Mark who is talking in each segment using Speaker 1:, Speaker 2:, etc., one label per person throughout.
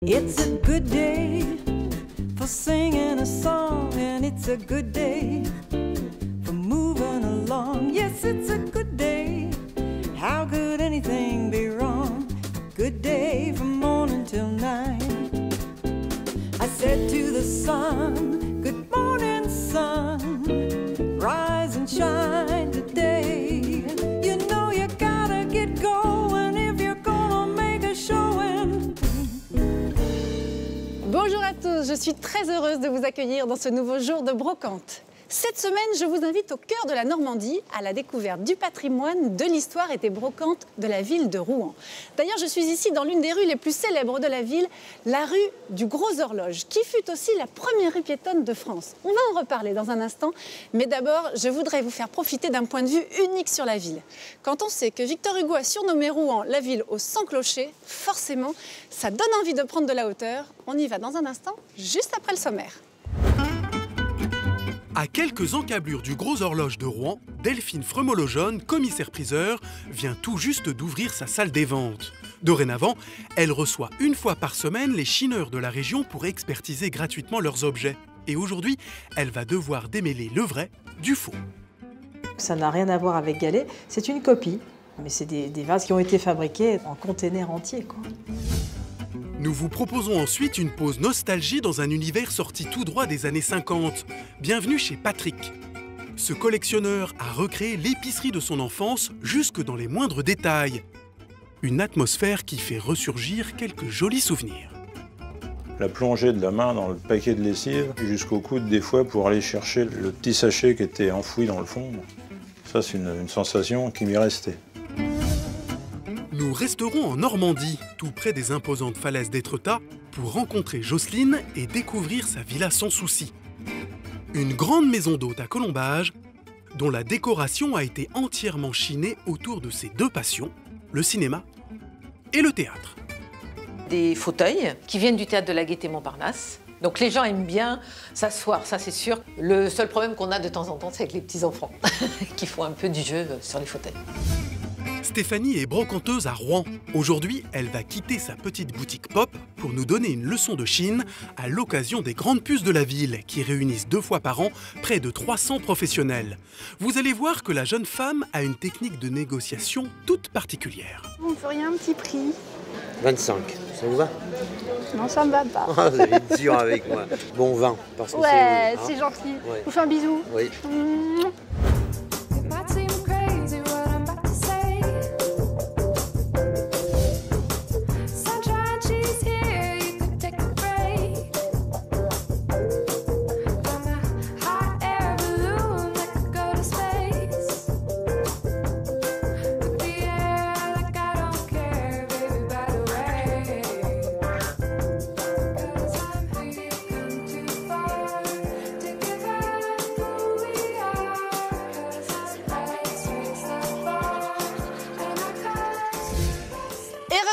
Speaker 1: It's a good day for singing a song, and it's a good day for moving along. Yes, it's a good day. How could anything be wrong? Good day from morning till night. I said to the sun, good morning, sun. Rise and shine today. You know you gotta get going if you're gonna make a showing.
Speaker 2: Bonjour à tous, je suis très heureuse de vous accueillir dans ce nouveau jour de brocante. Cette semaine, je vous invite au cœur de la Normandie à la découverte du patrimoine, de l'histoire et des brocantes de la ville de Rouen. D'ailleurs, je suis ici dans l'une des rues les plus célèbres de la ville, la rue du Gros Horloge, qui fut aussi la première rue piétonne de France. On va en reparler dans un instant, mais d'abord, je voudrais vous faire profiter d'un point de vue unique sur la ville. Quand on sait que Victor Hugo a surnommé Rouen la ville aux 100 clochers, forcément, ça donne envie de prendre de la hauteur. On y va dans un instant, juste après le sommaire.
Speaker 3: À quelques encablures du Gros Horloge de Rouen, Delphine Fremologeon, commissaire-priseur, vient tout juste d'ouvrir sa salle des ventes. Dorénavant, elle reçoit une fois par semaine les chineurs de la région pour expertiser gratuitement leurs objets. Et aujourd'hui, elle va devoir démêler le vrai du faux.
Speaker 4: Ça n'a rien à voir avec Galet, c'est une copie. Mais c'est des vases qui ont été fabriqués en containers entiers, quoi.
Speaker 3: Nous vous proposons ensuite une pause nostalgie dans un univers sorti tout droit des années 50. Bienvenue chez Patrick. Ce collectionneur a recréé l'épicerie de son enfance jusque dans les moindres détails. Une atmosphère qui fait ressurgir quelques jolis souvenirs.
Speaker 5: La plongée de la main dans le paquet de lessive jusqu'au coude des fois pour aller chercher le petit sachet qui était enfoui dans le fond. Ça, c'est une sensation qui m'est restée.
Speaker 3: Nous resterons en Normandie, tout près des imposantes falaises d'Étretat, pour rencontrer Jocelyne et découvrir sa villa sans souci. Une grande maison d'hôte à Colombages, dont la décoration a été entièrement chinée autour de ses deux passions, le cinéma et le théâtre.
Speaker 6: Des fauteuils qui viennent du théâtre de la Gaîté-Montparnasse. Donc les gens aiment bien s'asseoir, ça c'est sûr. Le seul problème qu'on a de temps en temps, c'est avec les petits-enfants qui font un peu du jeu sur les fauteuils.
Speaker 3: Stéphanie est brocanteuse à Rouen. Aujourd'hui, elle va quitter sa petite boutique pop pour nous donner une leçon de Chine à l'occasion des grandes puces de la ville qui réunissent 2 fois par an près de 300 professionnels. Vous allez voir que la jeune femme a une technique de négociation toute particulière.
Speaker 7: On ferait un petit prix.
Speaker 8: 25, ça vous va?
Speaker 7: Non, ça me va pas.
Speaker 8: Ah, vous allez être dur avec moi. Bon, 20, parce que
Speaker 7: ouais,
Speaker 8: c'est...
Speaker 7: c'est gentil.
Speaker 8: Ouais.
Speaker 7: Je vous fais un bisou.
Speaker 8: Oui.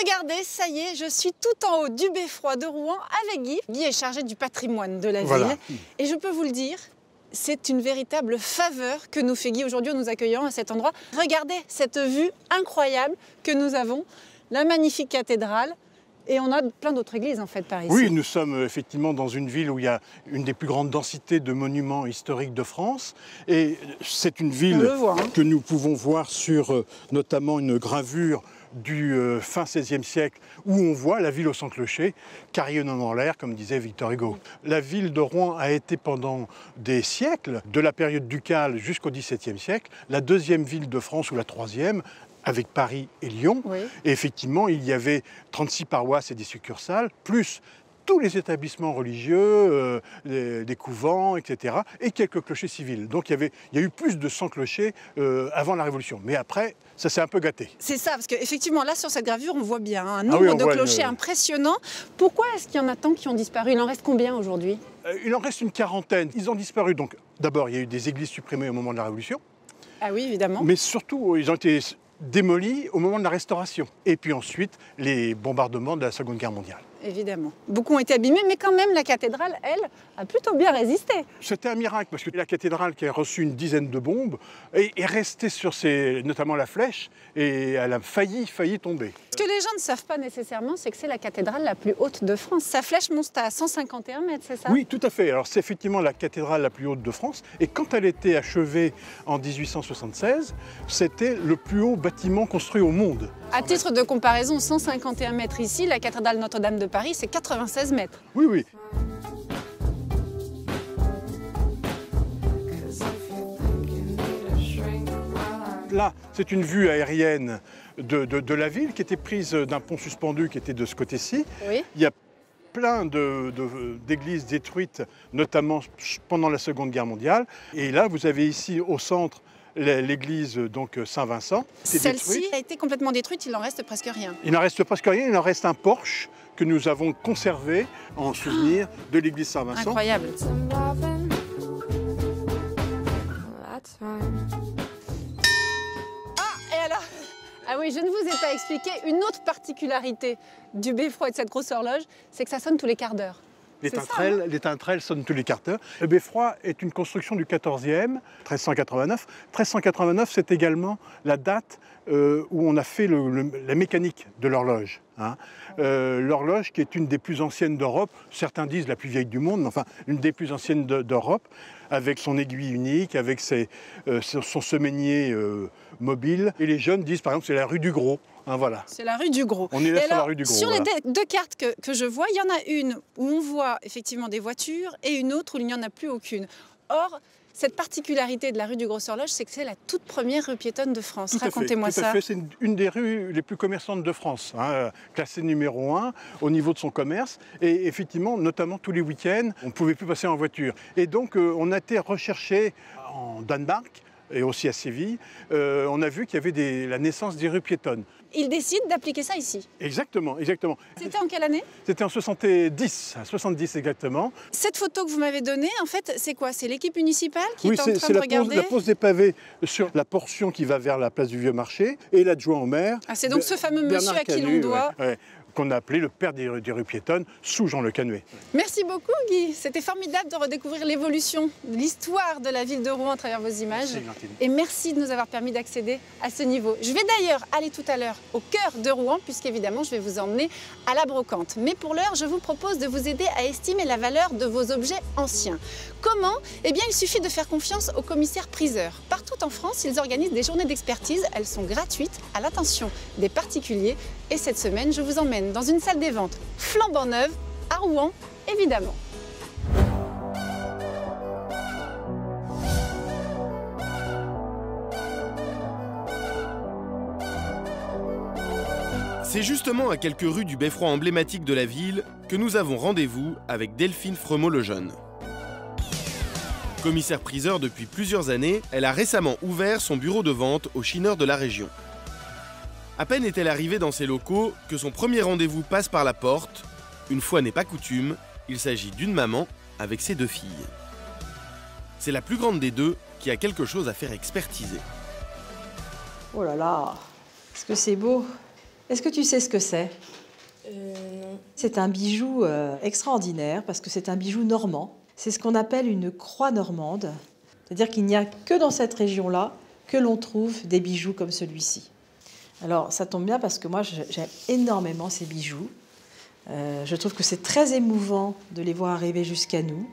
Speaker 2: Regardez, ça y est, je suis tout en haut du beffroi de Rouen avec Guy. Guy est chargé du patrimoine de la ville. Et je peux vous le dire, c'est une véritable faveur que nous fait Guy aujourd'hui en nous accueillant à cet endroit. Regardez cette vue incroyable que nous avons, la magnifique cathédrale. Et on a plein d'autres églises en fait par ici.
Speaker 9: Oui, nous sommes effectivement dans une ville où il y a une des plus grandes densités de monuments historiques de France. Et c'est une ville que nous pouvons voir sur notamment une gravure du fin XVIe siècle où on voit la ville aux 100 clochers carillonnant dans l'air, comme disait Victor Hugo. La ville de Rouen a été pendant des siècles, de la période ducale jusqu'au XVIIe siècle, la deuxième ville de France ou la troisième, avec Paris et Lyon. Oui. Et effectivement, il y avait 36 paroisses et des succursales, plus tous les établissements religieux, des couvents, etc., et quelques clochers civils. Donc il y a eu plus de 100 clochers avant la Révolution. Mais après, ça s'est un peu gâté.
Speaker 2: C'est ça, parce qu'effectivement, là, sur cette gravure, on voit bien un nombre de clochers impressionnant. Pourquoi est-ce qu'il y en a tant qui ont disparu? Il en reste combien aujourd'hui?
Speaker 9: Il en reste une quarantaine. Ils ont disparu. Donc, d'abord, il y a eu des églises supprimées au moment de la Révolution.
Speaker 2: Ah oui, évidemment.
Speaker 9: Mais surtout, ils ont été démolis au moment de la Restauration. Et puis ensuite, les bombardements de la Seconde Guerre mondiale.
Speaker 2: évidemment. Beaucoup ont été abîmés, mais quand même, la cathédrale, elle, a plutôt bien résisté.
Speaker 9: C'était un miracle, parce que la cathédrale qui a reçu une dizaine de bombes est restée sur notamment la flèche, et elle a failli tomber.
Speaker 2: Ce que les gens ne savent pas nécessairement, c'est que c'est la cathédrale la plus haute de France. Sa flèche monte à 151 mètres, c'est ça?
Speaker 9: Oui, tout à fait. Alors c'est effectivement la cathédrale la plus haute de France, et quand elle était achevée en 1876, c'était le plus haut bâtiment construit au monde.
Speaker 2: À titre de comparaison, 151 mètres ici, la cathédrale Notre-Dame de Paris, c'est 96 mètres.
Speaker 9: Oui, oui. Là, c'est une vue aérienne de la ville qui était prise d'un pont suspendu qui était de ce côté-ci.
Speaker 2: Oui.
Speaker 9: Il y a plein d'églises détruites, notamment pendant la Seconde Guerre mondiale. Et là, vous avez ici au centre l'église Saint-Vincent.
Speaker 2: Celle-ci a été complètement détruite, il n'en reste presque rien.
Speaker 9: Il n'en reste presque rien, il en reste un porche que nous avons conservé en souvenir de l'église Saint-Vincent.
Speaker 2: Incroyable. Ah oui, je ne vous ai pas expliqué une autre particularité du beffroi et de cette grosse horloge, c'est que ça sonne tous les quarts d'heure.
Speaker 9: L'étincelle sonne tous les quarts d'heure. Le beffroi est une construction du 14e, 1389. 1389, c'est également la date où on a fait la mécanique de l'horloge. Hein. L'horloge qui est une des plus anciennes d'Europe, certains disent la plus vieille du monde, mais enfin une des plus anciennes d'Europe, avec son aiguille unique, avec son semainier mobile. Et les jeunes disent par exemple c'est la rue du Gros. Hein, voilà.
Speaker 2: C'est la rue du Gros.
Speaker 9: On est là sur la rue du Gros.
Speaker 2: Sur les deux cartes que je vois, il y en a une où on voit effectivement des voitures et une autre où il n'y en a plus aucune. Or, cette particularité de la rue du Gros Horloge, c'est que c'est la toute première rue piétonne de France. Racontez-moi ça.
Speaker 9: Tout à fait, c'est une des rues les plus commerçantes de France, hein, classée numéro 1 au niveau de son commerce. Et effectivement, notamment tous les week-ends, on ne pouvait plus passer en voiture. Et donc, on a été recherché en Danemark et aussi à Séville. On a vu qu'il y avait la naissance des rues piétonnes.
Speaker 2: Ils décident d'appliquer ça ici.
Speaker 9: Exactement, exactement.
Speaker 2: C'était en quelle année?
Speaker 9: C'était en 70 exactement.
Speaker 2: Cette photo que vous m'avez donnée, en fait, c'est quoi? C'est l'équipe municipale qui est en train de regarder?
Speaker 9: Oui, c'est la pose des pavés sur la portion qui va vers la place du Vieux-Marché et l'adjoint au maire.
Speaker 2: Ah, c'est donc ce fameux monsieur à qui l'on doit...
Speaker 9: qu'on a appelé le père des rues piétonnes, sous Jean Le Canuet.
Speaker 2: Merci beaucoup Guy, c'était formidable de redécouvrir l'évolution, l'histoire de la ville de Rouen à travers vos images. Et merci de nous avoir permis d'accéder à ce niveau. Je vais d'ailleurs aller tout à l'heure au cœur de Rouen, puisqu'évidemment je vais vous emmener à la brocante. Mais pour l'heure, je vous propose de vous aider à estimer la valeur de vos objets anciens. Comment? Eh bien, il suffit de faire confiance aux commissaires priseurs. Partout en France, ils organisent des journées d'expertise. Elles sont gratuites à l'attention des particuliers. Et cette semaine, je vous emmène dans une salle des ventes flambant neuve, à Rouen, évidemment.
Speaker 10: C'est justement à quelques rues du beffroi emblématique de la ville que nous avons rendez-vous avec Delphine Fremont-Lejeune. Commissaire-priseur depuis plusieurs années, elle a récemment ouvert son bureau de vente aux chineurs de la région. À peine est-elle arrivée dans ses locaux que son premier rendez-vous passe par la porte. Une fois n'est pas coutume, il s'agit d'une maman avec ses 2 filles. C'est la plus grande des deux qui a quelque chose à faire expertiser.
Speaker 4: Oh là là, est-ce que c'est beau? Est-ce que tu sais ce que c'est?
Speaker 11: Non.
Speaker 4: C'est un bijou extraordinaire parce que c'est un bijou normand. C'est ce qu'on appelle une croix normande. C'est-à-dire qu'il n'y a que dans cette région-là que l'on trouve des bijoux comme celui-ci. Alors, ça tombe bien parce que moi, j'aime énormément ces bijoux. Je trouve que c'est très émouvant de les voir arriver jusqu'à nous.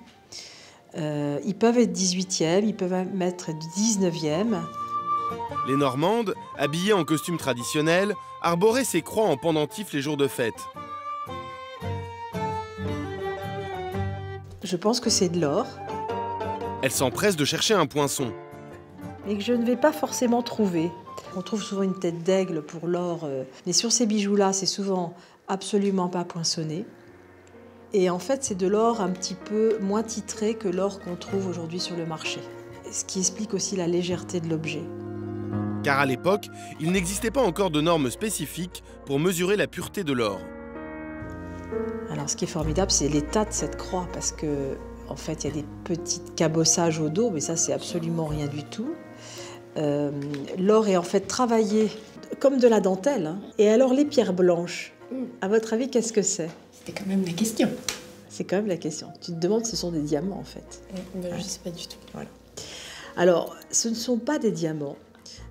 Speaker 4: Ils peuvent être 18e, ils peuvent être 19e.
Speaker 10: Les Normandes, habillées en costume traditionnel, arboraient ces croix en pendentif les jours de fête.
Speaker 4: Je pense que c'est de l'or.
Speaker 10: Elles s'empressent de chercher un poinçon.
Speaker 4: Mais que je ne vais pas forcément trouver. On trouve souvent une tête d'aigle pour l'or, mais sur ces bijoux-là, c'est souvent absolument pas poinçonné. Et en fait, c'est de l'or un petit peu moins titré que l'or qu'on trouve aujourd'hui sur le marché. Ce qui explique aussi la légèreté de l'objet.
Speaker 10: Car à l'époque, il n'existait pas encore de normes spécifiques pour mesurer la pureté de l'or.
Speaker 4: Alors, ce qui est formidable, c'est l'état de cette croix, parce que, en fait, il y a des petits cabossages au dos, mais ça, c'est absolument rien du tout. L'or est en fait travaillé comme de la dentelle. Hein. Et alors, les pierres blanches, à votre avis, qu'est-ce que c'est?
Speaker 11: C'est quand même la question.
Speaker 4: C'est quand même la question. Tu te demandes si ce sont des diamants en fait.
Speaker 11: Je ne sais pas du tout.
Speaker 4: Voilà. Alors, ce ne sont pas des diamants.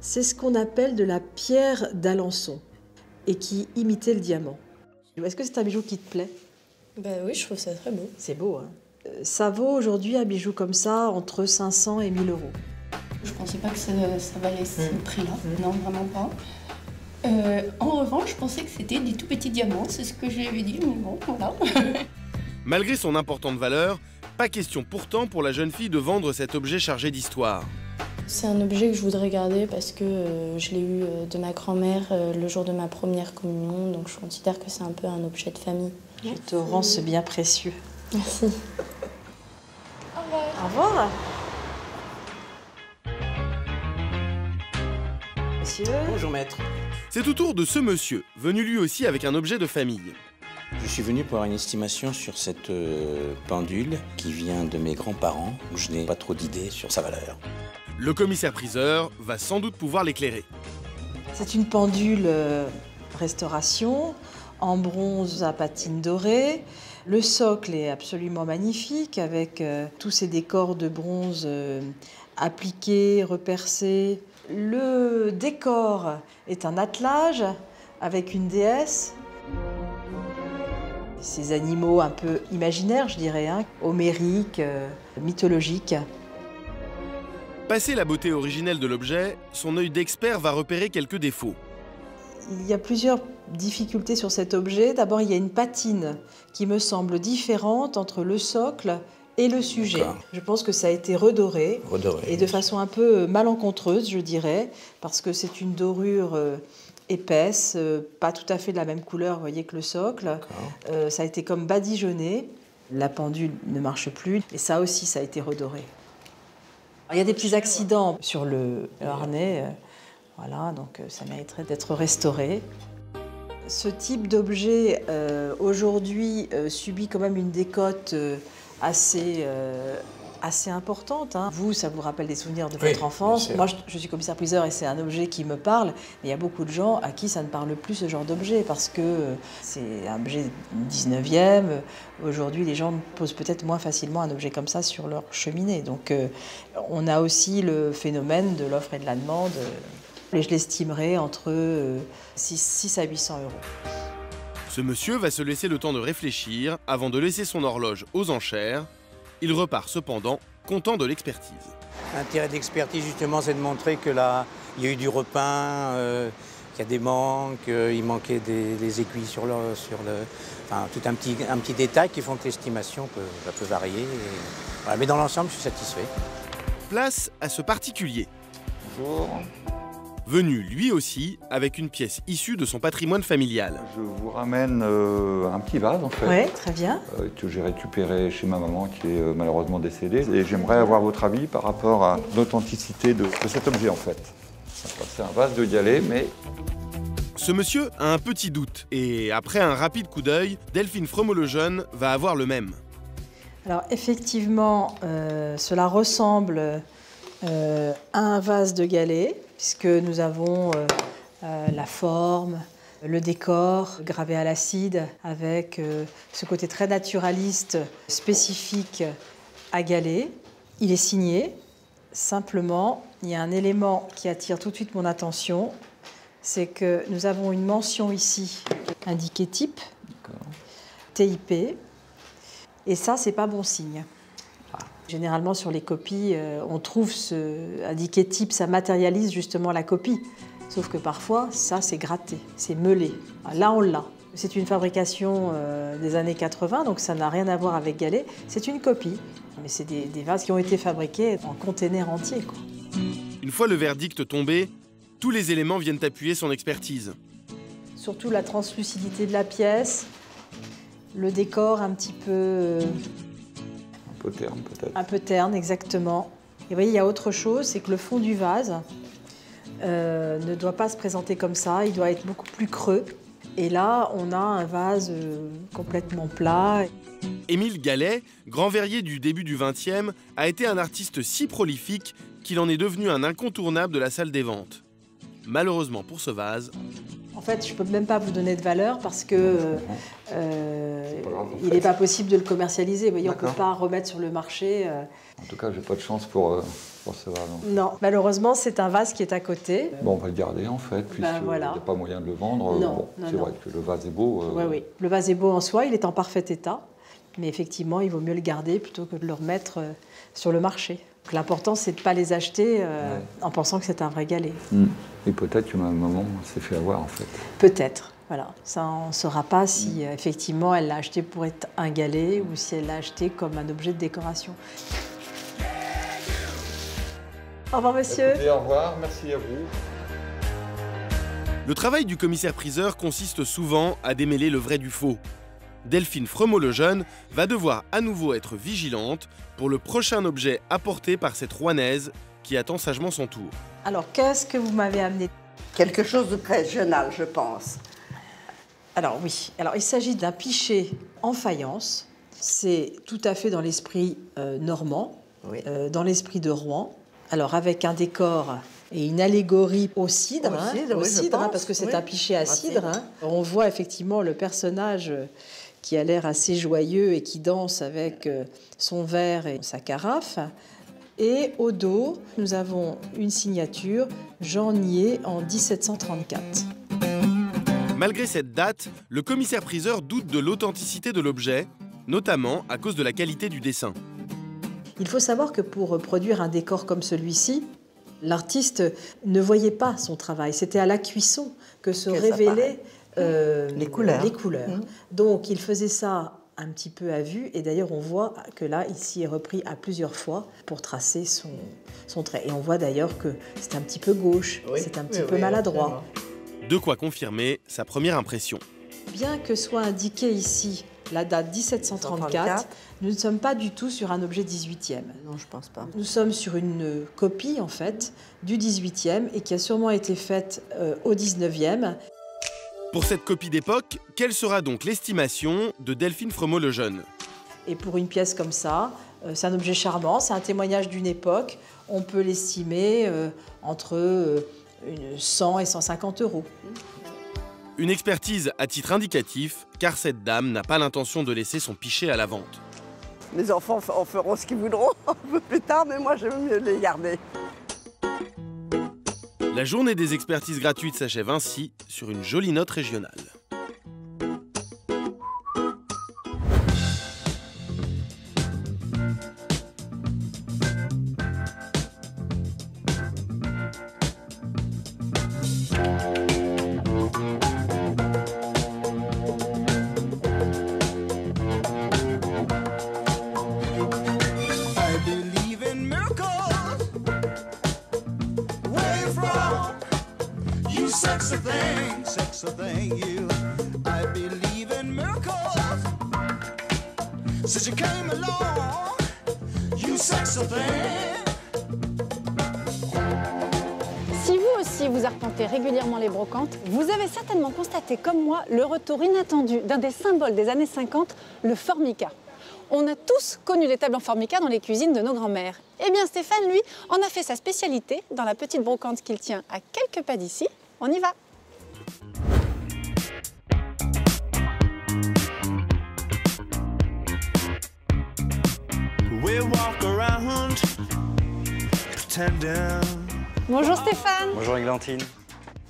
Speaker 4: C'est ce qu'on appelle de la pierre d'Alençon et qui imitait le diamant. Est-ce que c'est un bijou qui te plaît?
Speaker 11: Oui, je trouve ça très beau.
Speaker 4: C'est beau, hein. Ça vaut aujourd'hui un bijou comme ça entre 500 et 1000 euros.
Speaker 11: Je pensais pas que ça valait ce prix-là. Non, vraiment pas. En revanche, je pensais que c'était des tout petits diamants. C'est ce que j'avais dit, mais bon, voilà.
Speaker 10: Malgré son importante valeur, pas question pourtant pour la jeune fille de vendre cet objet chargé d'histoire.
Speaker 11: C'est un objet que je voudrais garder parce que je l'ai eu de ma grand-mère le jour de ma première communion. Donc je considère que c'est un peu un objet de famille.
Speaker 4: Je te rends ce bien précieux.
Speaker 11: Merci.
Speaker 4: Au revoir. Au revoir. Monsieur.
Speaker 8: Bonjour maître.
Speaker 10: C'est au tour de ce monsieur, venu lui aussi avec un objet de famille.
Speaker 12: Je suis venu pour avoir une estimation sur cette pendule qui vient de mes grands-parents, où je n'ai pas trop d'idées sur sa valeur.
Speaker 10: Le commissaire-priseur va sans doute pouvoir l'éclairer.
Speaker 4: C'est une pendule restauration, en bronze à patine dorée. Le socle est absolument magnifique, avec tous ces décors de bronze appliqués, repercés. Le décor est un attelage avec une déesse. Ces animaux un peu imaginaires, je dirais, hein, homériques, mythologiques.
Speaker 10: Passé la beauté originelle de l'objet, son œil d'expert va repérer quelques défauts.
Speaker 4: Il y a plusieurs difficultés sur cet objet. D'abord, il y a une patine qui me semble différente entre le socle et le sujet. Je pense que ça a été redoré, et de façon un peu malencontreuse, je dirais, parce que c'est une dorure épaisse, pas tout à fait de la même couleur, vous voyez, que le socle. Ça a été comme badigeonné. La pendule ne marche plus, et ça aussi, ça a été redoré. Alors, il y a des petits accidents sur le harnais, voilà, donc ça mériterait d'être restauré. Ce type d'objet, aujourd'hui, subit quand même une décote assez importante. Hein. Vous, ça vous rappelle des souvenirs de votre enfance. Moi, je suis commissaire-priseur et c'est un objet qui me parle. Mais il y a beaucoup de gens à qui ça ne parle plus, ce genre d'objet, parce que c'est un objet 19e. Aujourd'hui, les gens posent peut-être moins facilement un objet comme ça sur leur cheminée. Donc, on a aussi le phénomène de l'offre et de la demande. Et je l'estimerais entre 6 à 800 euros.
Speaker 10: Ce monsieur va se laisser le temps de réfléchir avant de laisser son horloge aux enchères. Il repart cependant content de l'expertise.
Speaker 12: L'intérêt de l'expertise, justement, c'est de montrer que là, il y a eu du repeint, qu'il y a des manques, il manquait des aiguilles sur le... Enfin, tout un petit détail qui font que l'estimation peut varier. Voilà, mais dans l'ensemble, je suis satisfait.
Speaker 10: Place à ce particulier.
Speaker 13: Bonjour.
Speaker 10: Venu lui aussi avec une pièce issue de son patrimoine familial.
Speaker 13: Je vous ramène un petit vase en fait.
Speaker 4: Oui, très bien.
Speaker 13: Que j'ai récupéré chez ma maman qui est malheureusement décédée. Et j'aimerais avoir votre avis par rapport à l'authenticité de cet objet en fait. C'est un vase de Gallet, mais...
Speaker 10: Ce monsieur a un petit doute. Et après un rapide coup d'œil, Delphine Fromeux-Lejeune va avoir le même.
Speaker 4: Alors effectivement, cela ressemble à un vase de Gallet, puisque nous avons la forme, le décor gravé à l'acide, avec ce côté très naturaliste spécifique à Gallet. Il est signé. Simplement, il y a un élément qui attire tout de suite mon attention, c'est que nous avons une mention ici indiquée type, TIP, et ça, c'est pas bon signe. Généralement, sur les copies, on trouve ce indiqué type, ça matérialise justement la copie. Sauf que parfois, ça, c'est gratté, c'est meulé. Là, on l'a. C'est une fabrication des années 80, donc ça n'a rien à voir avec Gallet. C'est une copie, mais c'est des vases qui ont été fabriqués en container entier, quoi.
Speaker 10: Une fois le verdict tombé, tous les éléments viennent appuyer son expertise.
Speaker 4: Surtout la translucidité de la pièce, le décor un petit peu...
Speaker 13: Un peu terne, peut-être.
Speaker 4: Un peu terne, exactement. Et vous voyez, il y a autre chose, c'est que le fond du vase ne doit pas se présenter comme ça, il doit être beaucoup plus creux. Et là, on a un vase complètement plat.
Speaker 10: Émile Gallet, grand verrier du début du XXe, a été un artiste si prolifique qu'il en est devenu un incontournable de la salle des ventes. Malheureusement pour ce vase...
Speaker 4: En fait, je ne peux même pas vous donner de valeur parce que il n'est pas possible de le commercialiser. Vous voyez, on ne peut pas remettre sur le marché.
Speaker 13: En tout cas, j'ai pas de chance pour ce vase.
Speaker 4: Non, malheureusement, c'est un vase qui est à côté.
Speaker 13: Bon, on va le garder en fait, puisqu'il n'y a pas moyen de le vendre. C'est vrai que le vase est beau.
Speaker 4: Oui. Le vase est beau en soi, il est en parfait état. Mais effectivement, il vaut mieux le garder plutôt que de le remettre sur le marché. L'important, c'est de ne pas les acheter en pensant que c'est un vrai galet.
Speaker 13: Et peut-être que ma maman s'est fait avoir, en fait.
Speaker 4: Peut-être, voilà. Ça, on ne saura pas si, effectivement, elle l'a acheté pour être un galet ou si elle l'a acheté comme un objet de décoration. Au revoir, monsieur.
Speaker 13: Écoutez, au revoir, merci à vous.
Speaker 10: Le travail du commissaire-priseur consiste souvent à démêler le vrai du faux. Delphine Fremont-Lejeune va devoir à nouveau être vigilante pour le prochain objet apporté par cette Rouennaise qui attend sagement son tour.
Speaker 4: Alors, qu'est-ce que vous m'avez amené?
Speaker 14: Quelque chose de très régional, je pense.
Speaker 4: Alors oui, il s'agit d'un pichet en faïence. C'est tout à fait dans l'esprit normand, dans l'esprit de Rouen. Alors avec un décor et une allégorie au cidre, parce que c'est un pichet à cidre. On voit effectivement le personnage qui a l'air assez joyeux et qui danse avec son verre et sa carafe. Et au dos, nous avons une signature, Jean Nier, en 1734.
Speaker 10: Malgré cette date, le commissaire-priseur doute de l'authenticité de l'objet, notamment à cause de la qualité du dessin.
Speaker 4: Il faut savoir que pour produire un décor comme celui-ci, l'artiste ne voyait pas son travail. C'était à la cuisson que se révélaient les couleurs. Donc il faisait ça un petit peu à vue. Et d'ailleurs, on voit que là, ici, est repris à plusieurs fois pour tracer son trait. Et on voit d'ailleurs que c'est un petit peu gauche, c'est un petit peu maladroit.
Speaker 10: De quoi confirmer sa première impression.
Speaker 4: Bien que soit indiqué ici la date 1734, nous ne sommes pas du tout sur un objet 18e.
Speaker 14: Non, je pense pas.
Speaker 4: Nous sommes sur une copie, en fait, du 18e et qui a sûrement été faite au 19e.
Speaker 10: Pour cette copie d'époque, quelle sera donc l'estimation de Delphine Fremont-Lejeune?
Speaker 4: Et pour une pièce comme ça, c'est un objet charmant, c'est un témoignage d'une époque. On peut l'estimer entre 100 et 150 euros.
Speaker 10: Une expertise à titre indicatif, car cette dame n'a pas l'intention de laisser son pichet à la vente.
Speaker 14: Les enfants en feront ce qu'ils voudront un peu plus tard, mais moi j'aime mieux les garder.
Speaker 10: La journée des expertises gratuites s'achève ainsi sur une jolie note régionale.
Speaker 15: Sexy thing, you. I believe in miracles. Since you came along, you sexy thing.
Speaker 2: Si vous aussi vous arpentez régulièrement les brocantes, vous avez certainement constaté comme moi le retour inattendu d'un des symboles des années 50, le formica. On a tous connu les tables en formica dans les cuisines de nos grands-mères. Eh bien Stéphane, lui, en a fait sa spécialité dans la petite brocante qu'il tient à quelques pas d'ici. On y va. Bonjour Stéphane.
Speaker 16: Bonjour Églantine.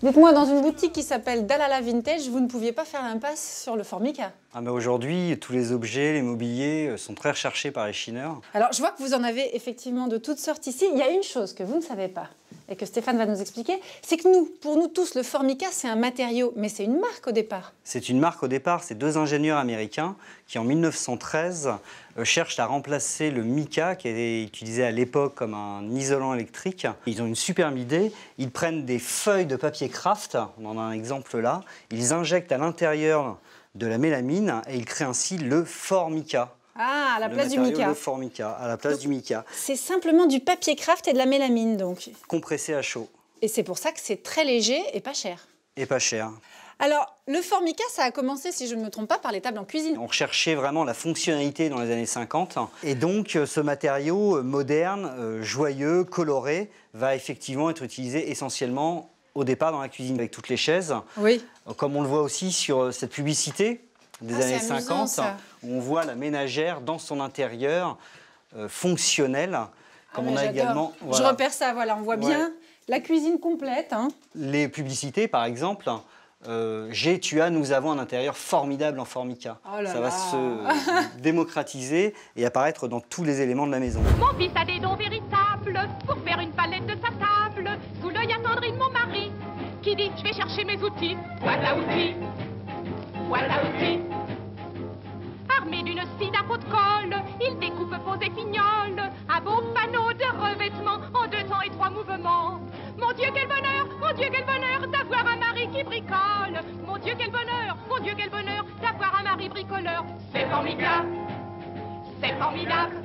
Speaker 2: Dites-moi, dans une boutique qui s'appelle Dalala Vintage, vous ne pouviez pas faire l'impasse sur le formica?
Speaker 16: Ah mais aujourd'hui, tous les objets, les mobiliers sont très recherchés par les chineurs.
Speaker 2: Alors, je vois que vous en avez effectivement de toutes sortes ici. Il y a une chose que vous ne savez pas et que Stéphane va nous expliquer, c'est que pour nous tous, le formica, c'est un matériau, mais c'est une marque au départ.
Speaker 16: C'est une marque au départ, c'est deux ingénieurs américains qui, en 1913, cherchent à remplacer le mica, qui était utilisé à l'époque comme un isolant électrique. Ils ont une superbe idée, ils prennent des feuilles de papier kraft, on en a un exemple là, ils injectent à l'intérieur de la mélamine et ils créent ainsi le formica.
Speaker 2: Ah, à la place du mica.
Speaker 16: Le formica, à la place du mica.
Speaker 2: C'est simplement du papier kraft et de la mélamine, donc.
Speaker 16: Compressé à chaud.
Speaker 2: Et c'est pour ça que c'est très léger et pas cher.
Speaker 16: Et pas cher.
Speaker 2: Alors, le formica, ça a commencé, si je ne me trompe pas, par les tables en cuisine.
Speaker 16: On recherchait vraiment la fonctionnalité dans les années 50. Et donc, ce matériau moderne, joyeux, coloré, va effectivement être utilisé essentiellement au départ dans la cuisine avec toutes les chaises.
Speaker 2: Oui.
Speaker 16: Comme on le voit aussi sur cette publicité des années 50, où on voit la ménagère dans son intérieur fonctionnel. Comme on a également,
Speaker 2: voilà. Je repère ça, voilà, on voit bien la cuisine complète. Hein.
Speaker 16: Les publicités, par exemple, j'ai, tu as, nous avons un intérieur formidable en Formica.
Speaker 2: Oh là
Speaker 16: ça va se démocratiser et apparaître dans tous les éléments de la maison.
Speaker 17: Mon fils a des dons véritables pour faire une palette de sa table, sous l'œil attendri de mon mari, qui dit je vais chercher mes outils. Voilà outils, voilà outils. Armé d'une scie à pot de colle, il découpe, pose et fignole un beau panneau de revêtement en 2 temps et 3 mouvements. Mon Dieu, quel bonheur d'avoir un mari qui bricole. Mon Dieu, quel bonheur d'avoir un mari bricoleur. C'est formidable, c'est formidable.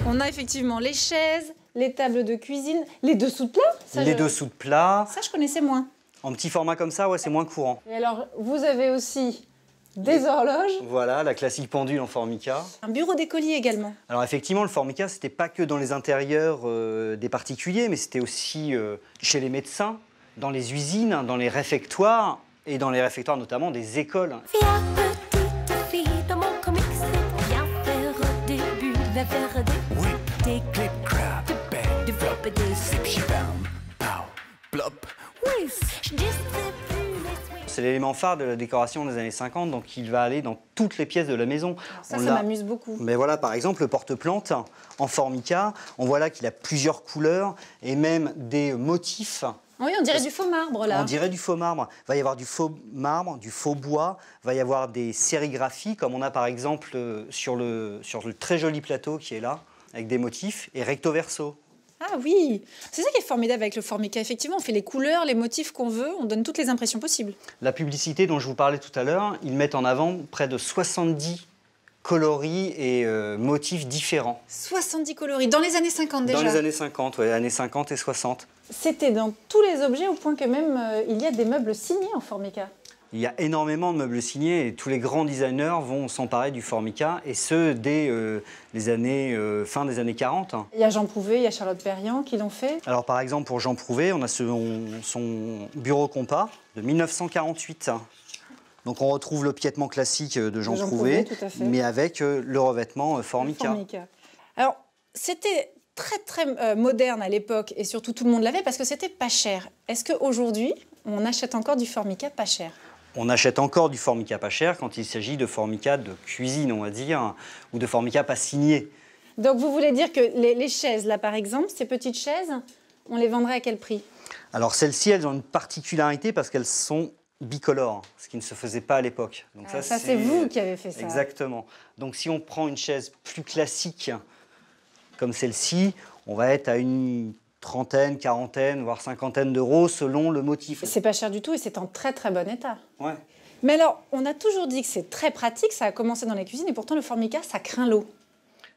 Speaker 2: On a effectivement les chaises, les tables de cuisine, les dessous de plat.
Speaker 16: Dessous de plat.
Speaker 2: Ça, je connaissais moins.
Speaker 16: En petit format comme ça, ouais, c'est moins courant.
Speaker 2: Et alors, vous avez aussi des horloges.
Speaker 16: Voilà, la classique pendule en Formica.
Speaker 2: Un bureau d'écolier également.
Speaker 16: Alors effectivement, le Formica, c'était pas que dans les intérieurs des particuliers, mais c'était aussi chez les médecins, dans les usines, dans les réfectoires, et dans les réfectoires notamment des écoles.
Speaker 18: Viens, petite fille, dans mon comics, viens faire au début la verre des whip, des clip, crap, bang, développe des zip, shibam, pow, plop, whiz. Je distribue les
Speaker 16: C'est l'élément phare de la décoration des années 50, donc il va aller dans toutes les pièces de la maison.
Speaker 2: Ça m'amuse beaucoup.
Speaker 16: Mais voilà, par exemple, le porte-plantes en Formica, on voit là qu'il a plusieurs couleurs et même des motifs.
Speaker 2: Oui, on dirait du faux marbre, là.
Speaker 16: On dirait du faux marbre. Il va y avoir du faux marbre, du faux bois, il va y avoir des sérigraphies, comme on a par exemple sur le très joli plateau qui est là, avec des motifs, et recto verso.
Speaker 2: Ah oui, c'est ça qui est formidable avec le Formica. Effectivement, on fait les couleurs, les motifs qu'on veut, on donne toutes les impressions possibles.
Speaker 16: La publicité dont je vous parlais tout à l'heure, ils mettent en avant près de 70 coloris et motifs différents.
Speaker 2: 70 coloris, dans les années 50 déjà.
Speaker 16: Dans les années 50, oui, années 50 et 60.
Speaker 2: C'était dans tous les objets au point que même il y a des meubles signés en Formica.
Speaker 16: Il y a énormément de meubles signés et tous les grands designers vont s'emparer du Formica, et ce, dès les années, fin des années 40.
Speaker 2: Il y a Jean Prouvé, il y a Charlotte Perriand qui l'ont fait.
Speaker 16: Alors par exemple, pour Jean Prouvé, on a son bureau compas de 1948. Donc on retrouve le piétement classique de Jean Prouvé,
Speaker 2: tout à fait.
Speaker 16: mais avec le revêtement Formica.
Speaker 2: Alors, c'était très moderne à l'époque, et surtout tout le monde l'avait parce que c'était pas cher. Est-ce qu'aujourd'hui, on achète encore du Formica pas cher ?
Speaker 16: On achète encore du Formica pas cher quand il s'agit de Formica de cuisine, on va dire, ou de Formica pas signé.
Speaker 2: Donc vous voulez dire que les chaises, là par exemple, ces petites chaises, on les vendrait à quel prix ?
Speaker 16: Alors celles-ci, elles ont une particularité parce qu'elles sont bicolores, ce qui ne se faisait pas à l'époque. Donc
Speaker 2: ça c'est vous qui avez fait ça.
Speaker 16: Exactement. Donc si on prend une chaise plus classique, comme celle-ci, on va être à une trentaine, quarantaine, voire cinquantaine d'euros selon le motif.
Speaker 2: C'est pas cher du tout et c'est en très bon état.
Speaker 16: Ouais.
Speaker 2: Mais alors, on a toujours dit que c'est très pratique, ça a commencé dans les cuisines et pourtant le Formica, ça craint l'eau.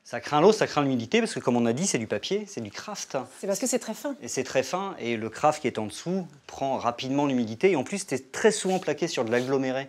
Speaker 16: Ça craint l'eau, ça craint l'humidité parce que comme on a dit, c'est du papier, c'est du craft.
Speaker 2: C'est parce que c'est très fin.
Speaker 16: Et c'est très fin et le craft qui est en dessous prend rapidement l'humidité et en plus, c'est très souvent plaqué sur de l'aggloméré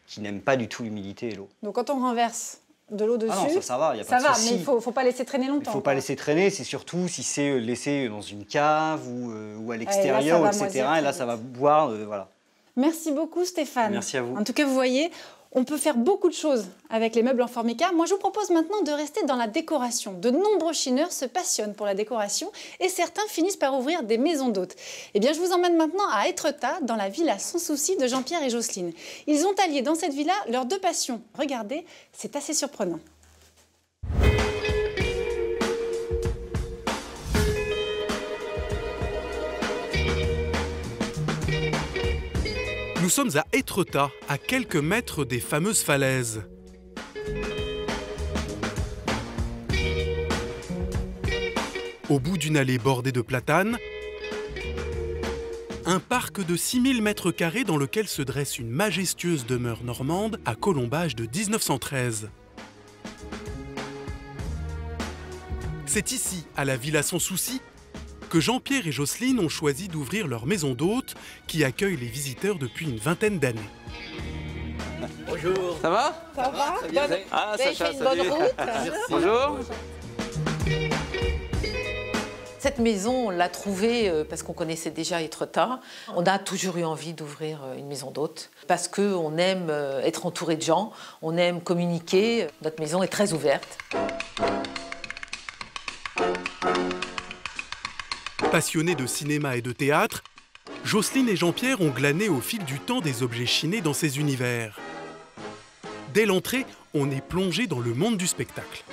Speaker 16: qui n'aime pas du tout l'humidité et l'eau.
Speaker 2: Donc quand on renverse de l'eau dessus,
Speaker 16: ah non, ça va, il n'y a pas de souci.
Speaker 2: Mais il ne faut pas laisser traîner longtemps.
Speaker 16: Il ne faut pas laisser traîner, c'est surtout si c'est laissé dans une cave ou à l'extérieur, etc. Et là, ça va boire, voilà.
Speaker 2: Merci beaucoup Stéphane.
Speaker 16: Merci à vous.
Speaker 2: En tout cas, vous voyez, on peut faire beaucoup de choses avec les meubles en Formica. Moi, je vous propose maintenant de rester dans la décoration. De nombreux chineurs se passionnent pour la décoration et certains finissent par ouvrir des maisons d'hôtes. Eh bien, je vous emmène maintenant à Étretat, dans la villa Sans Souci de Jean-Pierre et Jocelyne. Ils ont allié dans cette villa leurs deux passions. Regardez, c'est assez surprenant.
Speaker 3: Nous sommes à Étretat, à quelques mètres des fameuses falaises. Au bout d'une allée bordée de platanes, un parc de 6000 m² dans lequel se dresse une majestueuse demeure normande à colombage de 1913. C'est ici, à la Villa Sans Souci, que Jean-Pierre et Jocelyne ont choisi d'ouvrir leur maison d'hôtes qui accueille les visiteurs depuis une vingtaine d'années.
Speaker 19: Bonjour. Ça va?
Speaker 7: Ça va?
Speaker 19: Ah,
Speaker 7: Sacha,
Speaker 19: salut.
Speaker 7: bonne route.
Speaker 19: Bonjour.
Speaker 6: Cette maison, on l'a trouvée parce qu'on connaissait déjà Étretat. On a toujours eu envie d'ouvrir une maison d'hôtes parce qu'on aime être entouré de gens, on aime communiquer. Notre maison est très ouverte.
Speaker 3: Passionnés de cinéma et de théâtre, Jocelyne et Jean-Pierre ont glané au fil du temps des objets chinés dans ces univers. Dès l'entrée, on est plongé dans le monde du spectacle.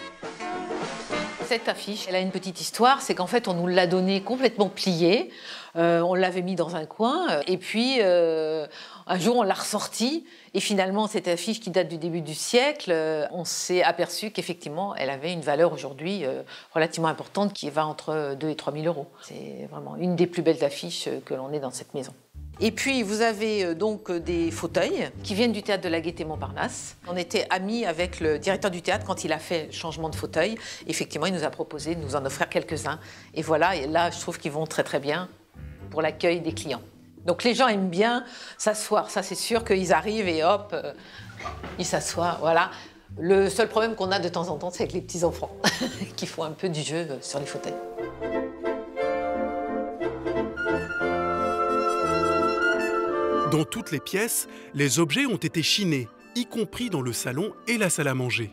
Speaker 6: Cette affiche, elle a une petite histoire, c'est qu'en fait on nous l'a donnée complètement pliée, on l'avait mis dans un coin, et puis un jour on l'a ressortie, et finalement cette affiche qui date du début du siècle, on s'est aperçu qu'effectivement elle avait une valeur aujourd'hui relativement importante qui va entre 2 et 3 000 euros. C'est vraiment une des plus belles affiches que l'on ait dans cette maison. Et puis, vous avez donc des fauteuils qui viennent du théâtre de la Gaîté-Montparnasse. On était amis avec le directeur du théâtre quand il a fait le changement de fauteuil. Effectivement, il nous a proposé de nous en offrir quelques-uns. Et voilà, et là, je trouve qu'ils vont très très bien pour l'accueil des clients. Donc les gens aiment bien s'asseoir. Ça, c'est sûr qu'ils arrivent et hop, ils s'assoient, voilà. Le seul problème qu'on a de temps en temps, c'est avec les petits-enfants qui font un peu du jeu sur les fauteuils.
Speaker 3: Dans toutes les pièces, les objets ont été chinés, y compris dans le salon et la salle à manger.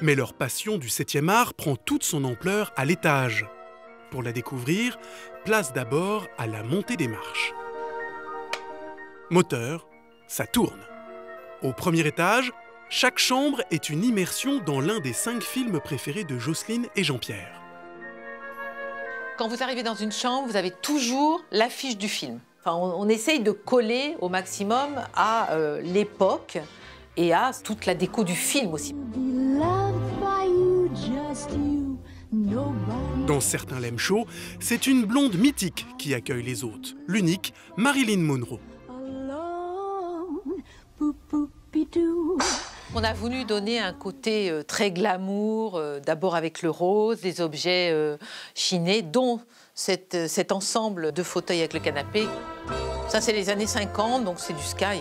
Speaker 3: Mais leur passion du 7e art prend toute son ampleur à l'étage. Pour la découvrir, place d'abord à la montée des marches. Moteur, ça tourne. Au premier étage, chaque chambre est une immersion dans l'un des 5 films préférés de Jocelyne et Jean-Pierre.
Speaker 6: Quand vous arrivez dans une chambre, vous avez toujours l'affiche du film. Enfin, on essaye de coller au maximum à l'époque et à toute la déco du film aussi.
Speaker 3: Dans certains lem shows, c'est une blonde mythique qui accueille les hôtes, l'unique Marilyn Monroe.
Speaker 6: On a voulu donner un côté très glamour, d'abord avec le rose, des objets chinés, dont cet ensemble de fauteuils avec le canapé. Ça, c'est les années 50, donc c'est du Sky.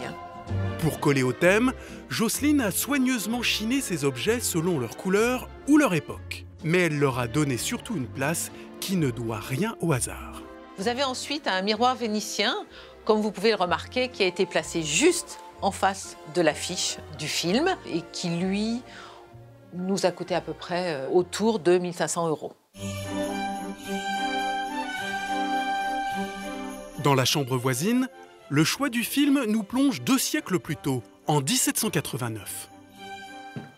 Speaker 3: Pour coller au thème, Jocelyne a soigneusement chiné ces objets selon leur couleur ou leur époque. Mais elle leur a donné surtout une place qui ne doit rien au hasard.
Speaker 6: Vous avez ensuite un miroir vénitien, comme vous pouvez le remarquer, qui a été placé juste en face de l'affiche du film et qui, lui, nous a coûté à peu près autour de 1 500 €.
Speaker 3: Dans la chambre voisine, le choix du film nous plonge 2 siècles plus tôt, en 1789.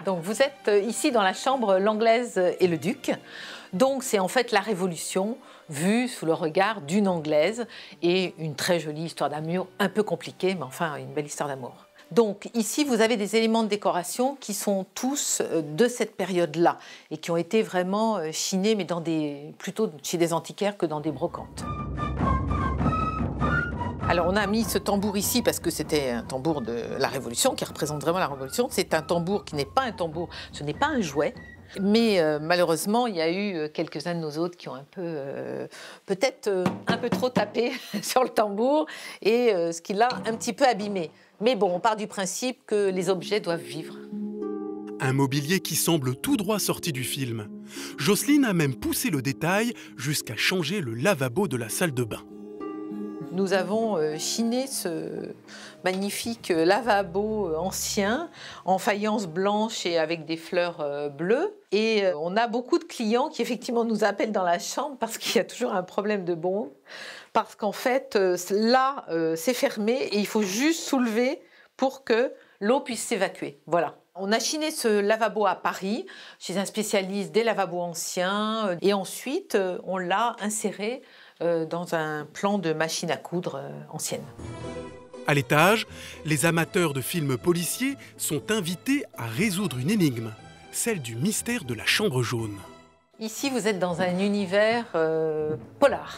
Speaker 6: Donc vous êtes ici dans la chambre L'Anglaise et le Duc. Donc c'est en fait la Révolution vue sous le regard d'une Anglaise et une très jolie histoire d'amour, un peu compliquée, mais enfin une belle histoire d'amour. Donc ici, vous avez des éléments de décoration qui sont tous de cette période-là et qui ont été vraiment chinés, mais plutôt chez des antiquaires que dans des brocantes. Alors on a mis ce tambour ici parce que c'était un tambour de la Révolution, qui représente vraiment la Révolution. C'est un tambour qui n'est pas un tambour, ce n'est pas un jouet. Mais malheureusement, il y a eu quelques-uns de nos hôtes qui ont un peu, peut-être un peu trop tapé sur le tambour et ce qui l'a un petit peu abîmé. Mais bon, on part du principe que les objets doivent vivre.
Speaker 3: Un mobilier qui semble tout droit sorti du film. Jocelyne a même poussé le détail jusqu'à changer le lavabo de la salle de bain.
Speaker 6: Nous avons chiné ce magnifique lavabo ancien en faïence blanche et avec des fleurs bleues. Et on a beaucoup de clients qui effectivement nous appellent dans la chambre parce qu'il y a toujours un problème de bombe. Parce qu'en fait, là, c'est fermé et il faut juste soulever pour que l'eau puisse s'évacuer. Voilà. On a chiné ce lavabo à Paris, chez un spécialiste des lavabos anciens. Et ensuite, on l'a inséré dans un plan de machine à coudre ancienne.
Speaker 3: À l'étage, les amateurs de films policiers sont invités à résoudre une énigme, celle du mystère de la chambre jaune.
Speaker 6: Ici, vous êtes dans un univers polar.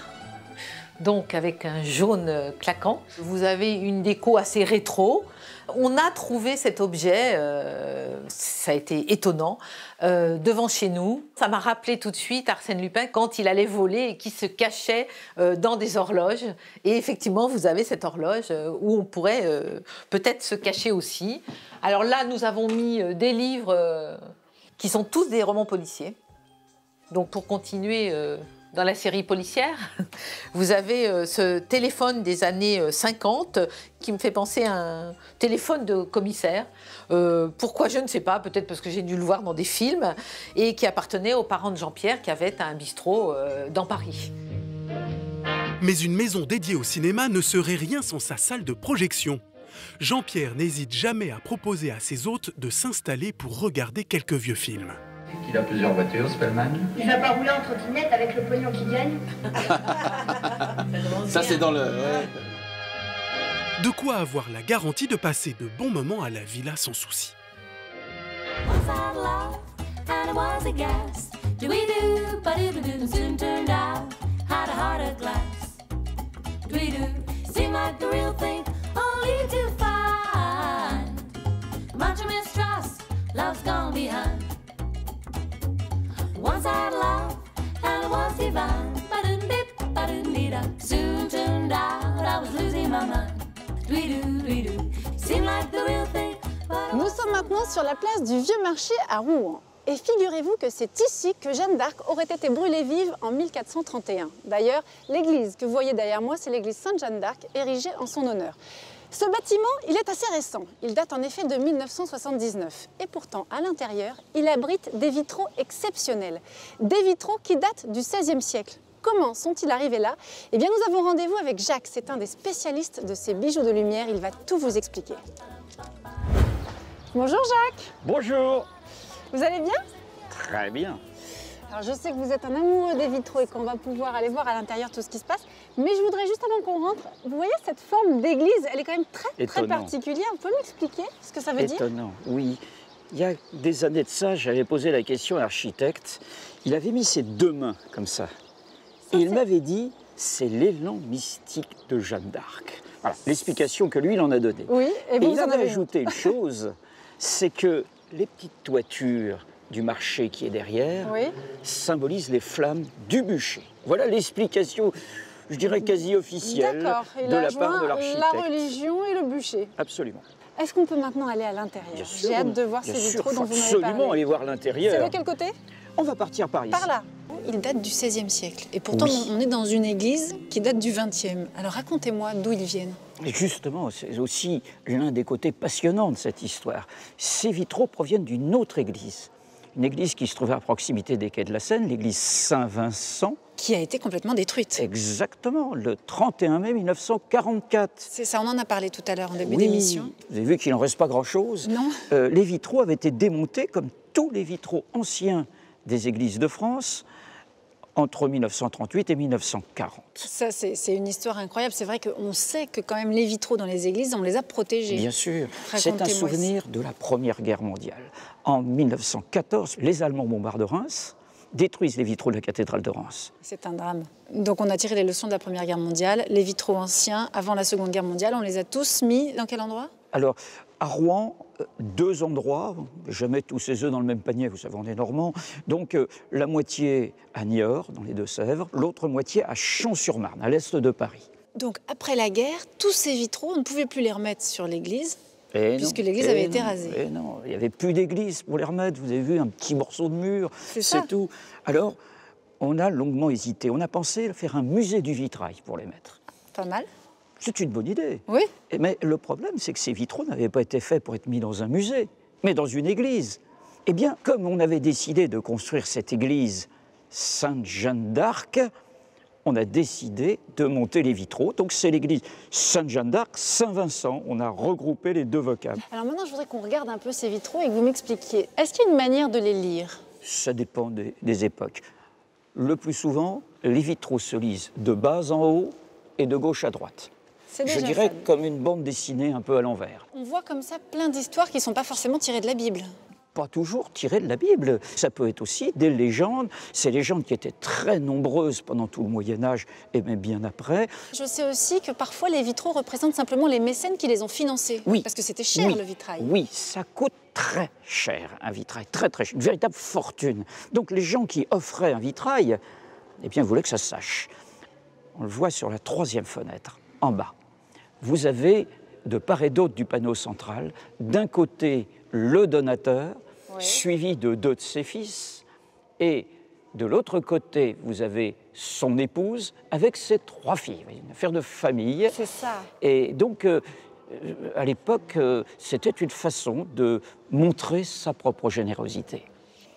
Speaker 6: Donc avec un jaune claquant. Vous avez une déco assez rétro. On a trouvé cet objet, ça a été étonnant, devant chez nous. Ça m'a rappelé tout de suite Arsène Lupin quand il allait voler et qui se cachait dans des horloges. Et effectivement, vous avez cette horloge où on pourrait peut-être se cacher aussi. Alors là, nous avons mis des livres qui sont tous des romans policiers. Donc pour continuer dans la série policière, vous avez ce téléphone des années 50 qui me fait penser à un téléphone de commissaire. Pourquoi, je ne sais pas, peut-être parce que j'ai dû le voir dans des films, et qui appartenait aux parents de Jean-Pierre qui avaient un bistrot dans Paris.
Speaker 3: Mais une maison dédiée au cinéma ne serait rien sans sa salle de projection. Jean-Pierre n'hésite jamais à proposer à ses hôtes de s'installer pour regarder quelques vieux films.
Speaker 19: Il a plusieurs voitures, Spellman.
Speaker 20: Il va pas rouler en trottinette avec le pognon qu'il gagne.
Speaker 10: Ça, c'est dans le...
Speaker 3: De quoi avoir la garantie de passer de bons moments à la villa sans souci.
Speaker 18: Once I had love, and it was divine. Ba-doo-dip, ba-doo-dee-da. Soon turned out I was losing my mind. Dwee-doo, seemed like the real thing.
Speaker 2: Nous sommes maintenant sur la place du Vieux Marché à Rouen. Et figurez-vous que c'est ici que Jeanne d'Arc aurait été brûlée vive en 1431. D'ailleurs, l'église que vous voyez derrière moi, c'est l'église Sainte-Jeanne d'Arc, érigée en son honneur. Ce bâtiment, il est assez récent. Il date en effet de 1979. Et pourtant, à l'intérieur, il abrite des vitraux exceptionnels. Des vitraux qui datent du XVIe siècle. Comment sont-ils arrivés là? Eh bien, nous avons rendez-vous avec Jacques. C'est un des spécialistes de ces bijoux de lumière. Il va tout vous expliquer. Bonjour Jacques.
Speaker 21: Bonjour.
Speaker 2: Vous allez bien?
Speaker 21: Très bien.
Speaker 2: Alors je sais que vous êtes un amoureux des vitraux et qu'on va pouvoir aller voir à l'intérieur tout ce qui se passe, mais je voudrais juste avant qu'on rentre, vous voyez cette forme d'église, elle est quand même très particulière. Vous pouvez m'expliquer ce que ça veut dire?
Speaker 21: Étonnant, oui. Il y a des années de ça, j'avais posé la question à l'architecte. Il avait mis ses deux mains comme ça. Et il m'avait dit, c'est l'élan mystique de Jeanne d'Arc. Voilà, l'explication que lui, il en a donnée.
Speaker 2: Oui, et
Speaker 21: il en avait ajouté une chose, c'est que les petites toitures du marché qui est derrière symbolise les flammes du bûcher. Voilà l'explication, je dirais quasi officielle de la part de l'architecte.
Speaker 2: La religion et le bûcher.
Speaker 21: Absolument.
Speaker 2: Est-ce qu'on peut maintenant aller à l'intérieur? J'ai hâte de voir ces vitraux dont vous m'avez parlé.
Speaker 21: Absolument, aller voir l'intérieur.
Speaker 2: C'est de quel côté?
Speaker 21: On va partir par ici.
Speaker 2: Par là. Il date du XVIe siècle. Et pourtant, on est dans une église qui date du XXe. Alors racontez-moi d'où ils viennent.
Speaker 21: Et justement, c'est aussi l'un des côtés passionnants de cette histoire. Ces vitraux proviennent d'une autre église. Une église qui se trouvait à proximité des quais de la Seine, l'église Saint-Vincent.
Speaker 2: Qui a été complètement détruite.
Speaker 21: Exactement, le 31 mai 1944.
Speaker 2: C'est ça, on en a parlé tout à l'heure en début d'émission.
Speaker 21: Vous avez vu qu'il n'en reste pas grand-chose.
Speaker 2: Non.
Speaker 21: Les vitraux avaient été démontés comme tous les vitraux anciens des églises de France entre 1938 et 1940.
Speaker 2: Ça, c'est une histoire incroyable. C'est vrai qu'on sait que quand même les vitraux dans les églises, on les a protégés.
Speaker 21: Bien sûr. C'est un souvenir de la Première Guerre mondiale. En 1914, les Allemands bombardent Reims, détruisent les vitraux de la cathédrale de Reims.
Speaker 2: C'est un drame. Donc on a tiré les leçons de la Première Guerre mondiale. Les vitraux anciens, avant la Seconde Guerre mondiale, on les a tous mis dans quel endroit?
Speaker 21: Alors, à Rouen, deux endroits, jamais tous ces œufs dans le même panier, vous savez, on est normand. Donc la moitié à Niort, dans les Deux-Sèvres, l'autre moitié à Champs-sur-Marne, à l'est de Paris.
Speaker 2: Donc après la guerre, tous ces vitraux, on ne pouvait plus les remettre sur l'église, puisque l'église avait été rasée.
Speaker 21: Et non, il n'y avait plus d'église pour les remettre. Vous avez vu un petit morceau de mur, c'est tout. Alors, on a longuement hésité. On a pensé faire un musée du vitrail pour les mettre.
Speaker 2: Pas mal.
Speaker 21: C'est une bonne idée.
Speaker 2: Oui.
Speaker 21: Mais le problème, c'est que ces vitraux n'avaient pas été faits pour être mis dans un musée, mais dans une église. Eh bien, comme on avait décidé de construire cette église Sainte-Jeanne d'Arc, on a décidé de monter les vitraux. Donc c'est l'église Sainte-Jeanne d'Arc, Saint-Vincent. On a regroupé les deux vocables.
Speaker 2: Alors maintenant, je voudrais qu'on regarde un peu ces vitraux et que vous m'expliquiez. Est-ce qu'il y a une manière de les lire?
Speaker 21: Ça dépend des époques. Le plus souvent, les vitraux se lisent de bas en haut et de gauche à droite. Je dirais comme une bande dessinée un peu à l'envers.
Speaker 2: On voit comme ça plein d'histoires qui ne sont pas forcément tirées de la Bible.
Speaker 21: Pas toujours tirées de la Bible. Ça peut être aussi des légendes. Ces légendes qui étaient très nombreuses pendant tout le Moyen-Âge et même bien après.
Speaker 2: Je sais aussi que parfois les vitraux représentent simplement les mécènes qui les ont financés.
Speaker 21: Oui.
Speaker 2: Parce que c'était cher le vitrail.
Speaker 21: Oui, ça coûte très cher un vitrail, très très cher, une véritable fortune. Donc les gens qui offraient un vitrail, eh bien voulaient que ça se sache. On le voit sur la troisième fenêtre, en bas. Vous avez, de part et d'autre du panneau central, d'un côté le donateur, suivi de deux de ses fils, et De l'autre côté, vous avez son épouse avec ses 3 filles. Une affaire de famille.
Speaker 2: C'est ça.
Speaker 21: Et donc, à l'époque, c'était une façon de montrer sa propre générosité.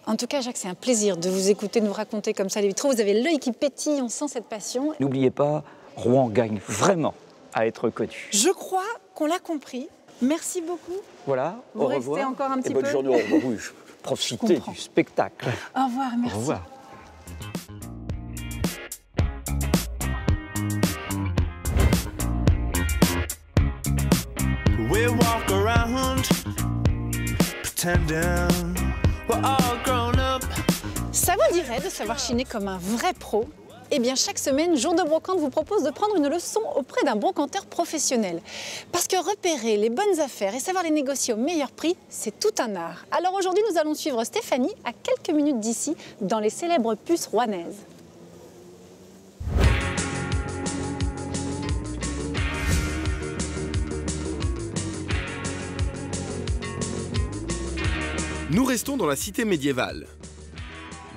Speaker 2: En tout cas, Jacques, c'est un plaisir de vous écouter nous raconter comme ça les vitraux. Vous avez l'œil qui pétille, on sent cette passion.
Speaker 21: N'oubliez pas, Rouen gagne vraiment à être connu.
Speaker 2: Je crois qu'on l'a compris. Merci beaucoup.
Speaker 21: Voilà,
Speaker 2: vous
Speaker 21: au
Speaker 2: restez
Speaker 21: revoir.
Speaker 2: encore un petit
Speaker 21: et bonne
Speaker 2: peu.
Speaker 21: journée, au revoir. Oui, profitez du spectacle.
Speaker 2: Au revoir, merci.
Speaker 21: Au revoir.
Speaker 15: We walk around pretending we're all grown up.
Speaker 2: Ça vous dirait de savoir chiner comme un vrai pro? Eh bien, chaque semaine, Jour de Brocante vous propose de prendre une leçon auprès d'un brocanteur professionnel. Parce que repérer les bonnes affaires et savoir les négocier au meilleur prix, c'est tout un art. Alors aujourd'hui, nous allons suivre Stéphanie à quelques minutes d'ici, dans les célèbres puces rouennaises.
Speaker 10: Nous restons dans la cité médiévale.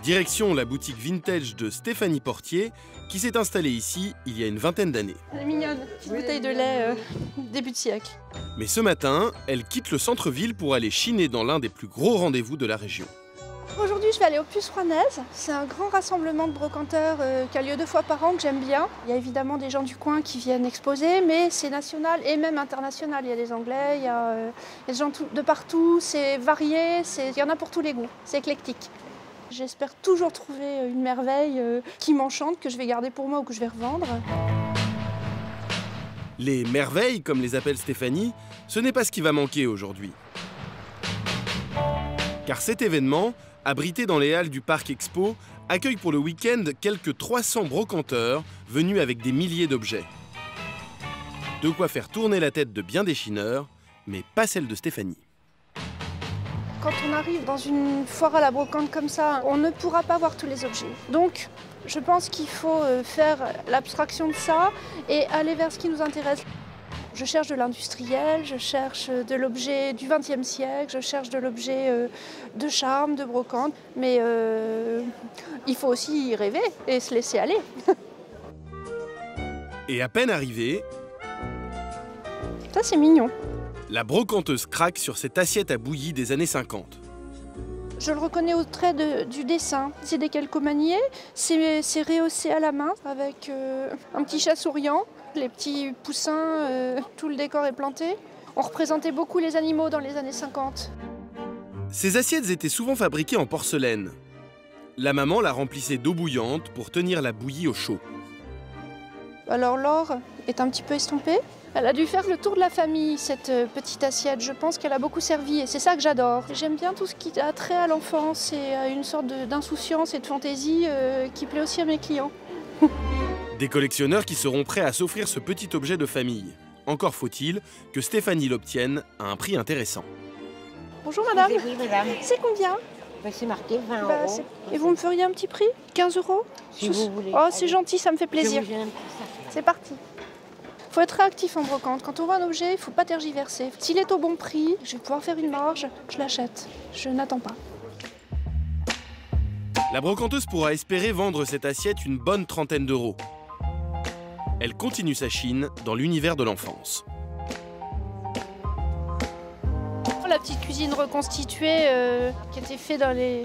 Speaker 10: Direction la boutique vintage de Stéphanie Portier, qui s'est installée ici il y a une vingtaine d'années.
Speaker 11: Elle est mignonne, petite bouteille de lait début de siècle.
Speaker 10: Mais ce matin, elle quitte le centre-ville pour aller chiner dans l'un des plus gros rendez-vous de la région.
Speaker 11: Aujourd'hui, je vais aller aux Puces Rouennaises. C'est un grand rassemblement de brocanteurs qui a lieu 2 fois par an, que j'aime bien. Il y a évidemment des gens du coin qui viennent exposer, mais c'est national et même international. Il y a des Anglais, il y a des gens de partout, c'est varié, il y en a pour tous les goûts, c'est éclectique. J'espère toujours trouver une merveille qui m'enchante, que je vais garder pour moi ou que je vais revendre.
Speaker 10: Les merveilles, comme les appelle Stéphanie, ce n'est pas ce qui va manquer aujourd'hui. Car cet événement, abrité dans les halles du Parc Expo, accueille pour le week-end quelques 300 brocanteurs venus avec des milliers d'objets. De quoi faire tourner la tête de bien des chineurs, mais pas celle de Stéphanie.
Speaker 11: Quand on arrive dans une foire à la brocante comme ça, on ne pourra pas voir tous les objets. Donc, je pense qu'il faut faire l'abstraction de ça et aller vers ce qui nous intéresse. Je cherche de l'industriel, je cherche de l'objet du XXe siècle, je cherche de l'objet de charme, de brocante, mais il faut aussi y rêver et se laisser aller.
Speaker 10: Et à peine arrivée,
Speaker 11: ça c'est mignon.
Speaker 10: La brocanteuse craque sur cette assiette à bouillie des années 50.
Speaker 11: Je le reconnais au trait du dessin. C'est des calcomaniés, c'est rehaussé à la main avec un petit chat souriant, les petits poussins, tout le décor est planté. On représentait beaucoup les animaux dans les années 50.
Speaker 10: Ces assiettes étaient souvent fabriquées en porcelaine. La maman la remplissait d'eau bouillante pour tenir la bouillie au chaud.
Speaker 11: Alors l'or est un petit peu estompé. Elle a dû faire le tour de la famille, cette petite assiette. Je pense qu'elle a beaucoup servi et c'est ça que j'adore. J'aime bien tout ce qui a trait à l'enfance et à une sorte d'insouciance et de fantaisie qui plaît aussi à mes clients.
Speaker 10: Des collectionneurs qui seront prêts à s'offrir ce petit objet de famille. Encore faut-il que Stéphanie l'obtienne à un prix intéressant.
Speaker 11: Bonjour madame.
Speaker 1: Oui, madame.
Speaker 11: C'est combien?
Speaker 1: C'est marqué 20 €.
Speaker 11: Et vous me feriez un petit prix? 15 €?
Speaker 1: Si vous voulez.
Speaker 11: Oh, c'est gentil, ça me fait plaisir.
Speaker 1: Je vous aime.
Speaker 11: C'est parti. Il faut être réactif en brocante. Quand on voit un objet, il ne faut pas tergiverser. S'il est au bon prix, je vais pouvoir faire une marge, je l'achète. Je n'attends pas.
Speaker 10: La brocanteuse pourra espérer vendre cette assiette une bonne trentaine d'euros. Elle continue sa chine dans l'univers de l'enfance.
Speaker 11: La petite cuisine reconstituée qui était faite dans les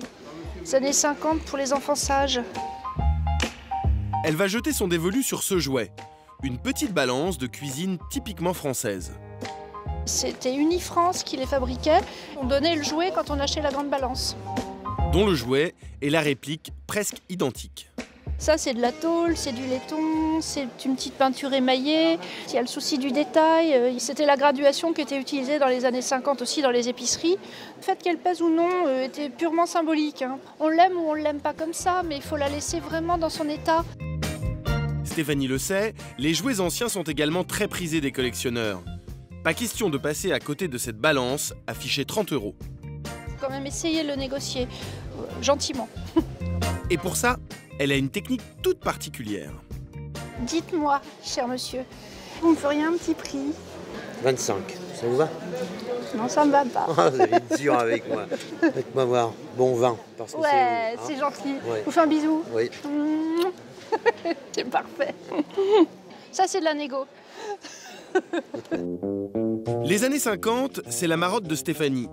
Speaker 11: années 50 pour les enfants sages.
Speaker 10: Elle va jeter son dévolu sur ce jouet. Une petite balance de cuisine typiquement française.
Speaker 11: C'était Unifrance qui les fabriquait. On donnait le jouet quand on achetait la grande balance.
Speaker 10: Dont le jouet est la réplique presque identique.
Speaker 11: Ça, c'est de la tôle, c'est du laiton, c'est une petite peinture émaillée. Il y a le souci du détail. C'était la graduation qui était utilisée dans les années 50 aussi dans les épiceries. Le fait qu'elle pèse ou non était purement symbolique. On l'aime ou on ne l'aime pas comme ça, mais il faut la laisser vraiment dans son état.
Speaker 10: Stéphanie le sait, les jouets anciens sont également très prisés des collectionneurs. Pas question de passer à côté de cette balance affichée 30 €.
Speaker 11: Faut quand même essayer de le négocier, gentiment.
Speaker 10: Et pour ça, elle a une technique toute particulière.
Speaker 11: Dites-moi, cher monsieur, vous me feriez un petit prix?
Speaker 8: 25, ça vous va?
Speaker 11: Non, ça me va pas.
Speaker 8: Vous allez être dur avec moi. Faites-moi voir. Bon vin. Parce que
Speaker 11: Ouais,
Speaker 8: c'est
Speaker 11: gentil.
Speaker 8: Ouais.
Speaker 11: Vous faites un bisou.
Speaker 8: Oui.
Speaker 11: C'est parfait. Ça, c'est de la négo.
Speaker 10: Les années 50, c'est la marotte de Stéphanie.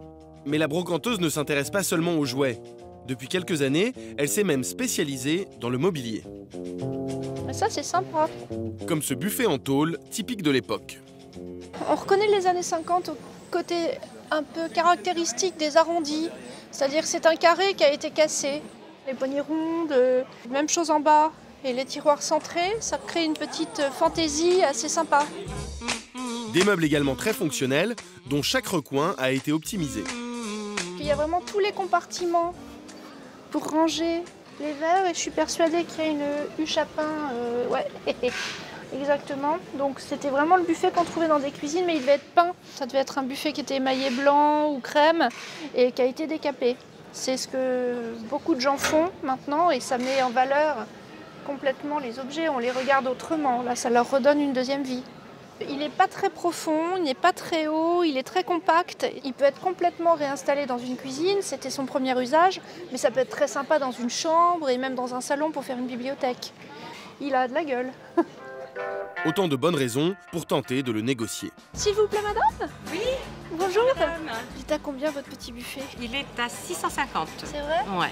Speaker 10: Mais la brocanteuse ne s'intéresse pas seulement aux jouets. Depuis quelques années, elle s'est même spécialisée dans le mobilier.
Speaker 11: Ça, c'est sympa.
Speaker 10: Comme ce buffet en tôle, typique de l'époque.
Speaker 11: On reconnaît les années 50 au côté un peu caractéristique des arrondis. C'est-à-dire que c'est un carré qui a été cassé. Les poignées rondes, même chose en bas. Et les tiroirs centrés, ça crée une petite fantaisie assez sympa.
Speaker 10: Des meubles également très fonctionnels, dont chaque recoin a été optimisé.
Speaker 11: Il y a vraiment tous les compartiments pour ranger les verres et je suis persuadée qu'il y a une huche à pain. Ouais, exactement. Donc c'était vraiment le buffet qu'on trouvait dans des cuisines, mais il devait être peint. Ça devait être un buffet qui était émaillé blanc ou crème et qui a été décapé. C'est ce que beaucoup de gens font maintenant et ça met en valeur complètement les objets. On les regarde autrement. Là, ça leur redonne une deuxième vie. Il n'est pas très profond, il n'est pas très haut, il est très compact. Il peut être complètement réinstallé dans une cuisine, c'était son premier usage, mais ça peut être très sympa dans une chambre et même dans un salon pour faire une bibliothèque. Il a de la gueule.
Speaker 10: Autant de bonnes raisons pour tenter de le négocier.
Speaker 11: S'il vous plaît, madame?
Speaker 5: Oui.
Speaker 11: Bonjour.
Speaker 5: Madame.
Speaker 11: Il est à combien votre petit buffet?
Speaker 5: Il est à 650.
Speaker 11: C'est vrai?
Speaker 5: Ouais.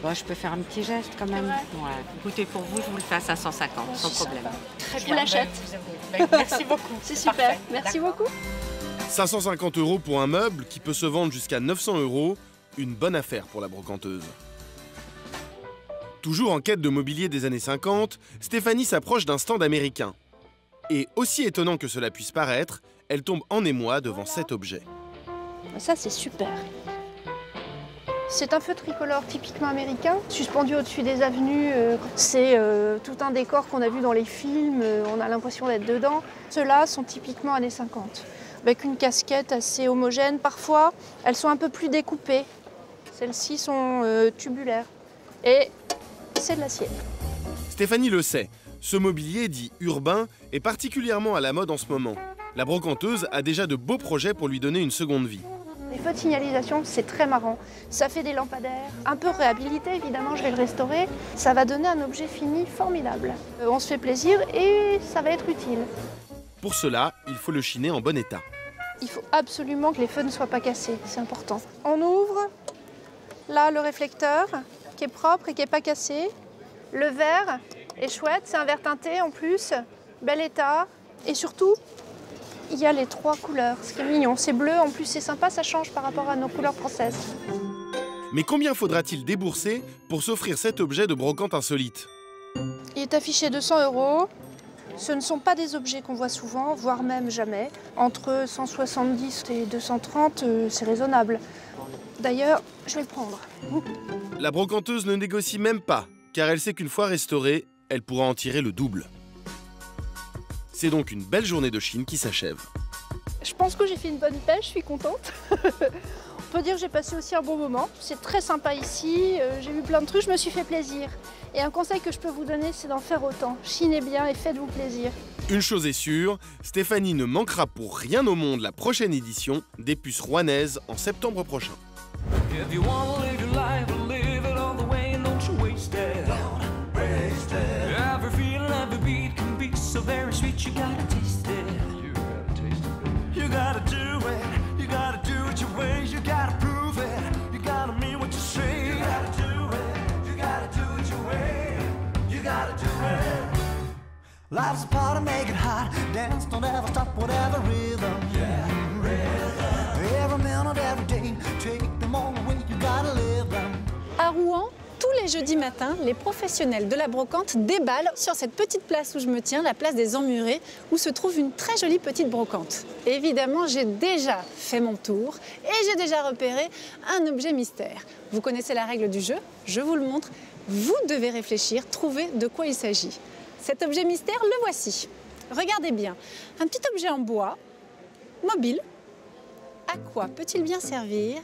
Speaker 5: Bon, je peux faire un petit geste quand même. Ouais. Écoutez, pour vous, je vous le fais à 550, sans problème.
Speaker 11: Très bien. Je vous l'achète.
Speaker 5: Merci beaucoup.
Speaker 11: C'est super.
Speaker 5: Parfait.
Speaker 11: Merci beaucoup.
Speaker 10: 550 € pour un meuble qui peut se vendre jusqu'à 900 €, une bonne affaire pour la brocanteuse. Toujours en quête de mobilier des années 50, Stéphanie s'approche d'un stand américain. Et aussi étonnant que cela puisse paraître, elle tombe en émoi devant cet objet.
Speaker 11: Ça, c'est super. C'est un feu tricolore typiquement américain, suspendu au-dessus des avenues. C'est tout un décor qu'on a vu dans les films, on a l'impression d'être dedans. Ceux-là sont typiquement années 50, avec une casquette assez homogène parfois. Elles sont un peu plus découpées. Celles-ci sont tubulaires. Et c'est de l'acier.
Speaker 10: Stéphanie le sait, ce mobilier dit urbain est particulièrement à la mode en ce moment. La brocanteuse a déjà de beaux projets pour lui donner une seconde vie.
Speaker 11: Les feux de signalisation, c'est très marrant. Ça fait des lampadaires, un peu réhabilité évidemment, je vais le restaurer. Ça va donner un objet fini formidable. On se fait plaisir et ça va être utile.
Speaker 10: Pour cela, il faut le chiner en bon état.
Speaker 11: Il faut absolument que les feux ne soient pas cassés, c'est important. On ouvre, là le réflecteur qui est propre et qui n'est pas cassé. Le verre est chouette, c'est un verre teinté en plus, bel état. Et surtout, il y a les 3 couleurs, ce qui est mignon. C'est bleu, en plus c'est sympa, ça change par rapport à nos couleurs françaises.
Speaker 10: Mais combien faudra-t-il débourser pour s'offrir cet objet de brocante insolite?
Speaker 11: Il est affiché 200 €. Ce ne sont pas des objets qu'on voit souvent, voire même jamais. Entre 170 et 230, c'est raisonnable. D'ailleurs, je vais le prendre.
Speaker 10: La brocanteuse ne négocie même pas, car elle sait qu'une fois restaurée, elle pourra en tirer le double. C'est donc une belle journée de Chine qui s'achève.
Speaker 11: Je pense que j'ai fait une bonne pêche, je suis contente. On peut dire que j'ai passé aussi un bon moment. C'est très sympa ici, j'ai vu plein de trucs, je me suis fait plaisir. Et un conseil que je peux vous donner, c'est d'en faire autant. Chinez bien et faites-vous plaisir.
Speaker 10: Une chose est sûre, Stéphanie ne manquera pour rien au monde la prochaine édition des Puces rouennaises en septembre prochain.
Speaker 15: So very sweet, you gotta taste it. You gotta do it. You gotta do it your way. You gotta prove it. You gotta mean what you say. You gotta do it. You gotta do it your way. You gotta do it. Life's a party, make it hot. Dance, don't ever stop, whatever rhythm. Yeah, rhythm. Every minute, every day. Take them all away. You gotta live them.
Speaker 2: À Rouen, tous les jeudis matins, les professionnels de la brocante déballent sur cette petite place où je me tiens, la place des Emmurés, où se trouve une très jolie petite brocante. Évidemment, j'ai déjà fait mon tour et j'ai déjà repéré un objet mystère. Vous connaissez la règle du jeu, je vous le montre. Vous devez réfléchir, trouver de quoi il s'agit. Cet objet mystère, le voici. Regardez bien, un petit objet en bois, mobile. À quoi peut-il bien servir ?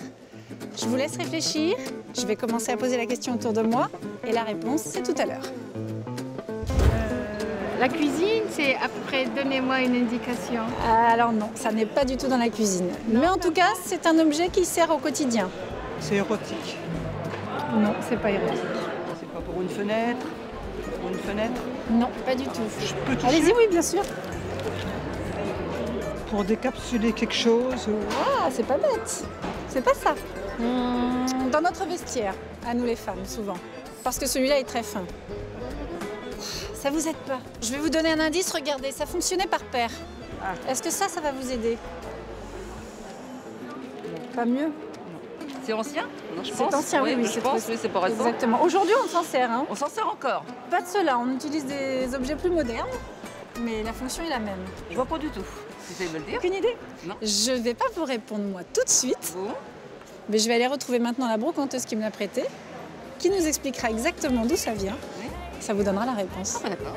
Speaker 2: Je vous laisse réfléchir. Je vais commencer à poser la question autour de moi. Et la réponse, c'est tout à l'heure.
Speaker 7: La cuisine, c'est à peu près, donnez-moi une indication.
Speaker 2: Alors non, ça n'est pas du tout dans la cuisine. Mais en tout cas, c'est un objet qui sert au quotidien.
Speaker 9: C'est érotique.
Speaker 2: Non, c'est pas érotique.
Speaker 9: C'est pas pour une fenêtre? Pour une fenêtre?
Speaker 2: Non, pas du tout.
Speaker 9: Je peux toucher?
Speaker 2: Allez-y, oui, bien sûr.
Speaker 9: Pour décapsuler quelque chose?
Speaker 2: Ah, c'est pas bête. C'est pas ça. Dans notre vestiaire, à nous les femmes, souvent. Parce que celui-là est très fin. Ça vous aide pas. Je vais vous donner un indice, regardez, ça fonctionnait par paire. Est-ce que ça va vous aider? Pas mieux?
Speaker 22: C'est ancien?
Speaker 2: C'est ancien, oui,
Speaker 22: je pense, oui, c'est pas récent.
Speaker 2: Exactement. Aujourd'hui, on s'en sert. Hein.
Speaker 22: On s'en sert encore?
Speaker 2: Pas de cela, on utilise des objets plus modernes, mais la fonction est la même.
Speaker 22: Je vois pas du tout. Vous savez me le dire?
Speaker 2: Aucune idée?
Speaker 22: Non.
Speaker 2: Je vais pas vous répondre moi tout de suite, mais je vais aller retrouver maintenant la brocanteuse qui me l'a prêté, qui nous expliquera exactement d'où ça vient. Ça vous donnera la réponse.
Speaker 22: Ah, d'accord.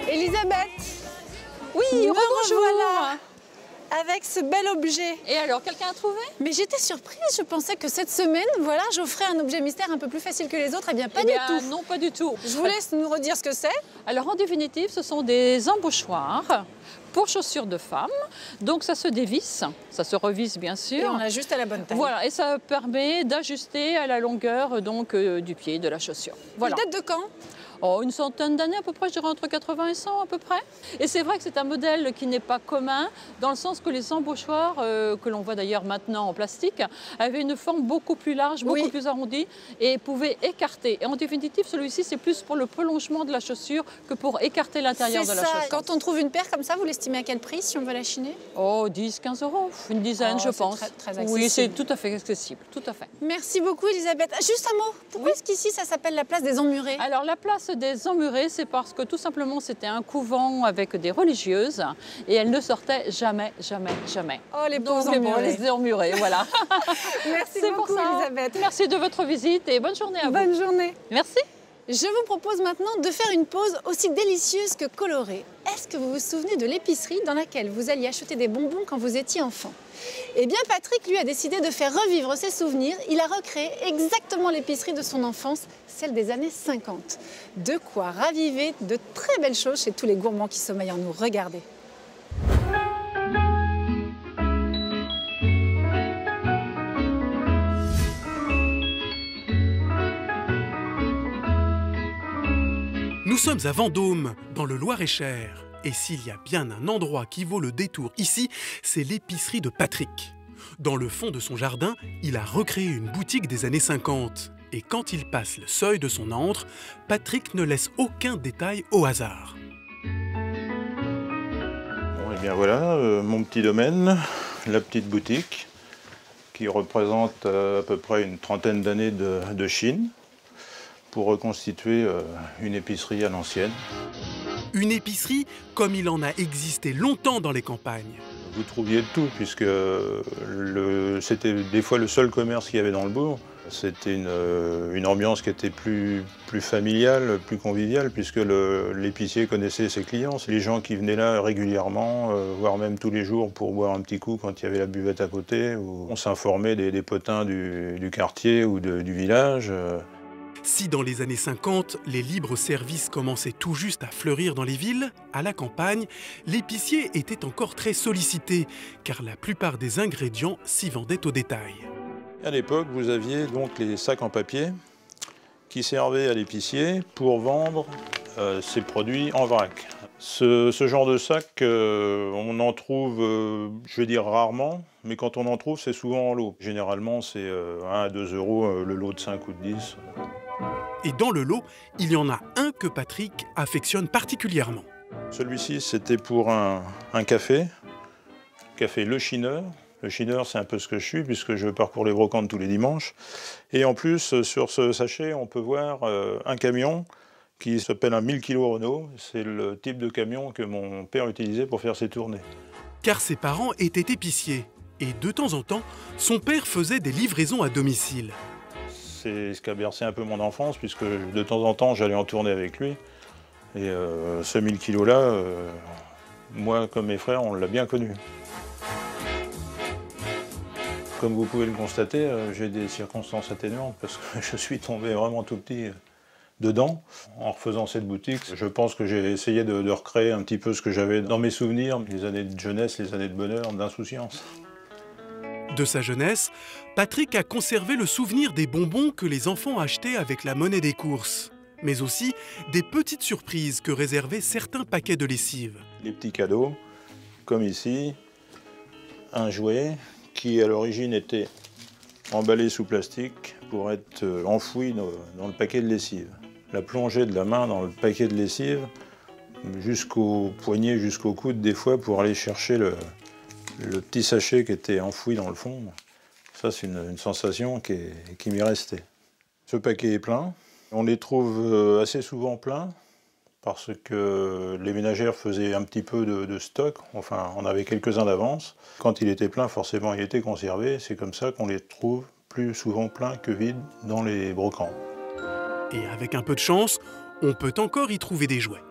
Speaker 2: Elisabeth! Oui, me revoilà avec ce bel objet.
Speaker 22: Et alors, quelqu'un a trouvé?
Speaker 2: Mais j'étais surprise, je pensais que cette semaine, voilà, j'offrais un objet mystère un peu plus facile que les autres. Eh bien, pas du tout.
Speaker 22: Non, pas du tout.
Speaker 2: Je vous laisse nous redire ce que c'est.
Speaker 22: Alors, en définitive, ce sont des embauchoirs pour chaussures de femmes. Donc, ça se dévisse, ça se revisse, bien sûr.
Speaker 2: Et on l'ajuste à la bonne taille.
Speaker 22: Voilà, et ça permet d'ajuster à la longueur donc, du pied de la chaussure. Voilà.
Speaker 2: Il date de quand?
Speaker 22: Oh, une centaine d'années à peu près, je dirais entre 80 et 100 à peu près. Et c'est vrai que c'est un modèle qui n'est pas commun, dans le sens que les embauchoirs, que l'on voit d'ailleurs maintenant en plastique, avaient une forme beaucoup plus large, beaucoup plus arrondie et pouvaient écarter. Et en définitive, celui-ci, c'est plus pour le prolongement de la chaussure que pour écarter l'intérieur de la chaussure.
Speaker 2: Quand on trouve une paire comme ça, vous l'estimez à quel prix si on veut la chiner?
Speaker 22: Oh, 10, 15 euros, une dizaine, je pense.
Speaker 2: Très accessible.
Speaker 22: Oui, c'est tout à fait accessible, tout à fait.
Speaker 2: Merci beaucoup, Elisabeth. Juste un mot, pourquoi est-ce qu'ici, ça s'appelle la place des Emmurés?
Speaker 22: Alors, la place des Emmurés, c'est parce que tout simplement c'était un couvent avec des religieuses et elles ne sortaient jamais, jamais, jamais.
Speaker 2: Oh, les pauvres Emmurés.
Speaker 22: Les Emmurés, voilà.
Speaker 2: Merci beaucoup, Elisabeth.
Speaker 22: Merci de votre visite et bonne journée à vous.
Speaker 2: Bonne journée.
Speaker 22: Merci.
Speaker 2: Je vous propose maintenant de faire une pause aussi délicieuse que colorée. Est-ce que vous vous souvenez de l'épicerie dans laquelle vous alliez acheter des bonbons quand vous étiez enfant? Eh bien, Patrick, lui, a décidé de faire revivre ses souvenirs. Il a recréé exactement l'épicerie de son enfance, celle des années 50. De quoi raviver de très belles choses chez tous les gourmands qui sommeillent en nous. Regardez.
Speaker 3: Nous sommes à Vendôme, dans le Loir-et-Cher. Et s'il y a bien un endroit qui vaut le détour ici, c'est l'épicerie de Patrick. Dans le fond de son jardin, il a recréé une boutique des années 50. Et quand il passe le seuil de son antre, Patrick ne laisse aucun détail au hasard.
Speaker 23: Bon, et bien voilà, mon petit domaine, la petite boutique, qui représente à peu près une trentaine d'années de Chine, pour reconstituer une épicerie à l'ancienne.
Speaker 3: Une épicerie comme il en a existé longtemps dans les campagnes.
Speaker 23: Vous trouviez de tout, puisque c'était des fois le seul commerce qu'il y avait dans le bourg. C'était une ambiance qui était plus familiale, plus conviviale, puisque l'épicier connaissait ses clients. C'est les gens qui venaient là régulièrement, voire même tous les jours pour boire un petit coup quand il y avait la buvette à côté. Où on s'informait des potins du quartier ou du village.
Speaker 3: Si dans les années 50, les libres-services commençaient tout juste à fleurir dans les villes, à la campagne, l'épicier était encore très sollicité, car la plupart des ingrédients s'y vendaient au détail.
Speaker 23: À l'époque, vous aviez donc les sacs en papier qui servaient à l'épicier pour vendre ses produits en vrac. Ce genre de sac, on en trouve, je vais dire rarement, mais quand on en trouve, c'est souvent en lot. Généralement, c'est 1 à 2 euros le lot de 5 ou de 10.
Speaker 3: Et dans le lot, il y en a un que Patrick affectionne particulièrement.
Speaker 23: Celui-ci, c'était pour un café Le Chineur. Le Chineur, c'est un peu ce que je suis, puisque je parcours les brocantes tous les dimanches. Et en plus, sur ce sachet, on peut voir un camion qui s'appelle un 1000 kg Renault. C'est le type de camion que mon père utilisait pour faire ses tournées.
Speaker 3: Car ses parents étaient épiciers. Et de temps en temps, son père faisait des livraisons à domicile.
Speaker 23: C'est ce qui a bercé un peu mon enfance, puisque de temps en temps, j'allais en tournée avec lui. Et ce 1000 kg-là, moi comme mes frères, on l'a bien connu. Comme vous pouvez le constater, j'ai des circonstances atténuantes parce que je suis tombé vraiment tout petit dedans. En refaisant cette boutique, je pense que j'ai essayé de recréer un petit peu ce que j'avais dans mes souvenirs, les années de jeunesse, les années de bonheur, d'insouciance.
Speaker 3: De sa jeunesse, Patrick a conservé le souvenir des bonbons que les enfants achetaient avec la monnaie des courses, mais aussi des petites surprises que réservaient certains paquets de lessive.
Speaker 23: Les petits cadeaux, comme ici, un jouet qui à l'origine était emballé sous plastique pour être enfoui dans le paquet de lessive. La plongée de la main dans le paquet de lessive, jusqu'au poignet, jusqu'au coude des fois, pour aller chercher le petit sachet qui était enfoui dans le fond. Ça, c'est une sensation qui m'est restée. Ce paquet est plein. On les trouve assez souvent pleins parce que les ménagères faisaient un petit peu de stock. Enfin, on avait quelques-uns d'avance. Quand il était plein, forcément, il était conservé. C'est comme ça qu'on les trouve plus souvent pleins que vides dans les brocantes.
Speaker 3: Et avec un peu de chance, on peut encore y trouver des jouets.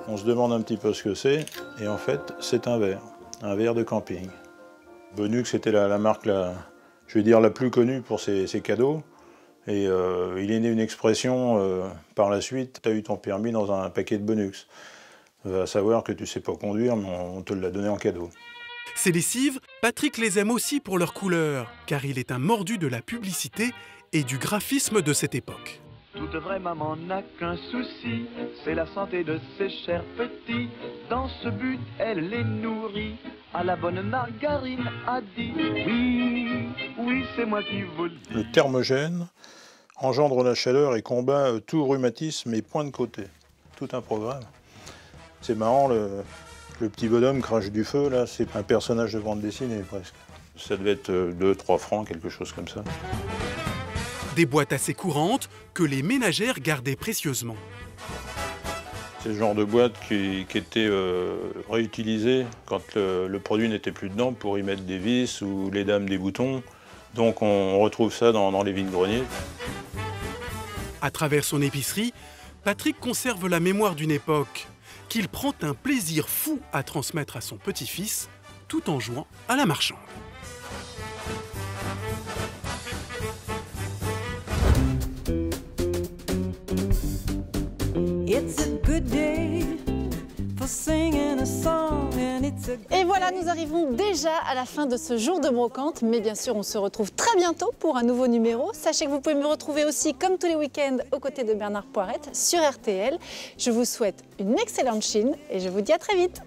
Speaker 23: On se demande un petit peu ce que c'est, et en fait, c'est un verre de camping. Bonux, c'était la marque, je vais dire, la plus connue pour ses cadeaux. Et il est né une expression par la suite, tu as eu ton permis dans un paquet de Bonux. À savoir que tu ne sais pas conduire, mais on te l'a donné en cadeau.
Speaker 3: Ces lessives, Patrick les aime aussi pour leur couleur, car il est un mordu de la publicité et du graphisme de cette époque.
Speaker 15: Toute vraie maman n'a qu'un souci, c'est la santé de ses chers petits. Dans ce but, elle les nourrit. À la bonne margarine a dit oui, oui, c'est moi qui vous le dis.
Speaker 23: Le thermogène engendre la chaleur et combat tout rhumatisme et point de côté. Tout un programme. C'est marrant, le petit bonhomme crache du feu, là, c'est un personnage de bande dessinée presque. Ça devait être 2-3 francs, quelque chose comme ça.
Speaker 3: Des boîtes assez courantes que les ménagères gardaient précieusement.
Speaker 23: C'est le genre de boîte qui était réutilisée quand le produit n'était plus dedans pour y mettre des vis ou les dames des boutons. Donc on retrouve ça dans les vide-greniers.
Speaker 3: À travers son épicerie, Patrick conserve la mémoire d'une époque qu'il prend un plaisir fou à transmettre à son petit-fils tout en jouant à la marchande.
Speaker 2: Et voilà, nous arrivons déjà à la fin de ce jour de brocante, mais bien sûr, on se retrouve très bientôt pour un nouveau numéro. Sachez que vous pouvez me retrouver aussi, comme tous les week-ends, aux côtés de Bernard Poirette sur RTL. Je vous souhaite une excellente Chine et je vous dis à très vite.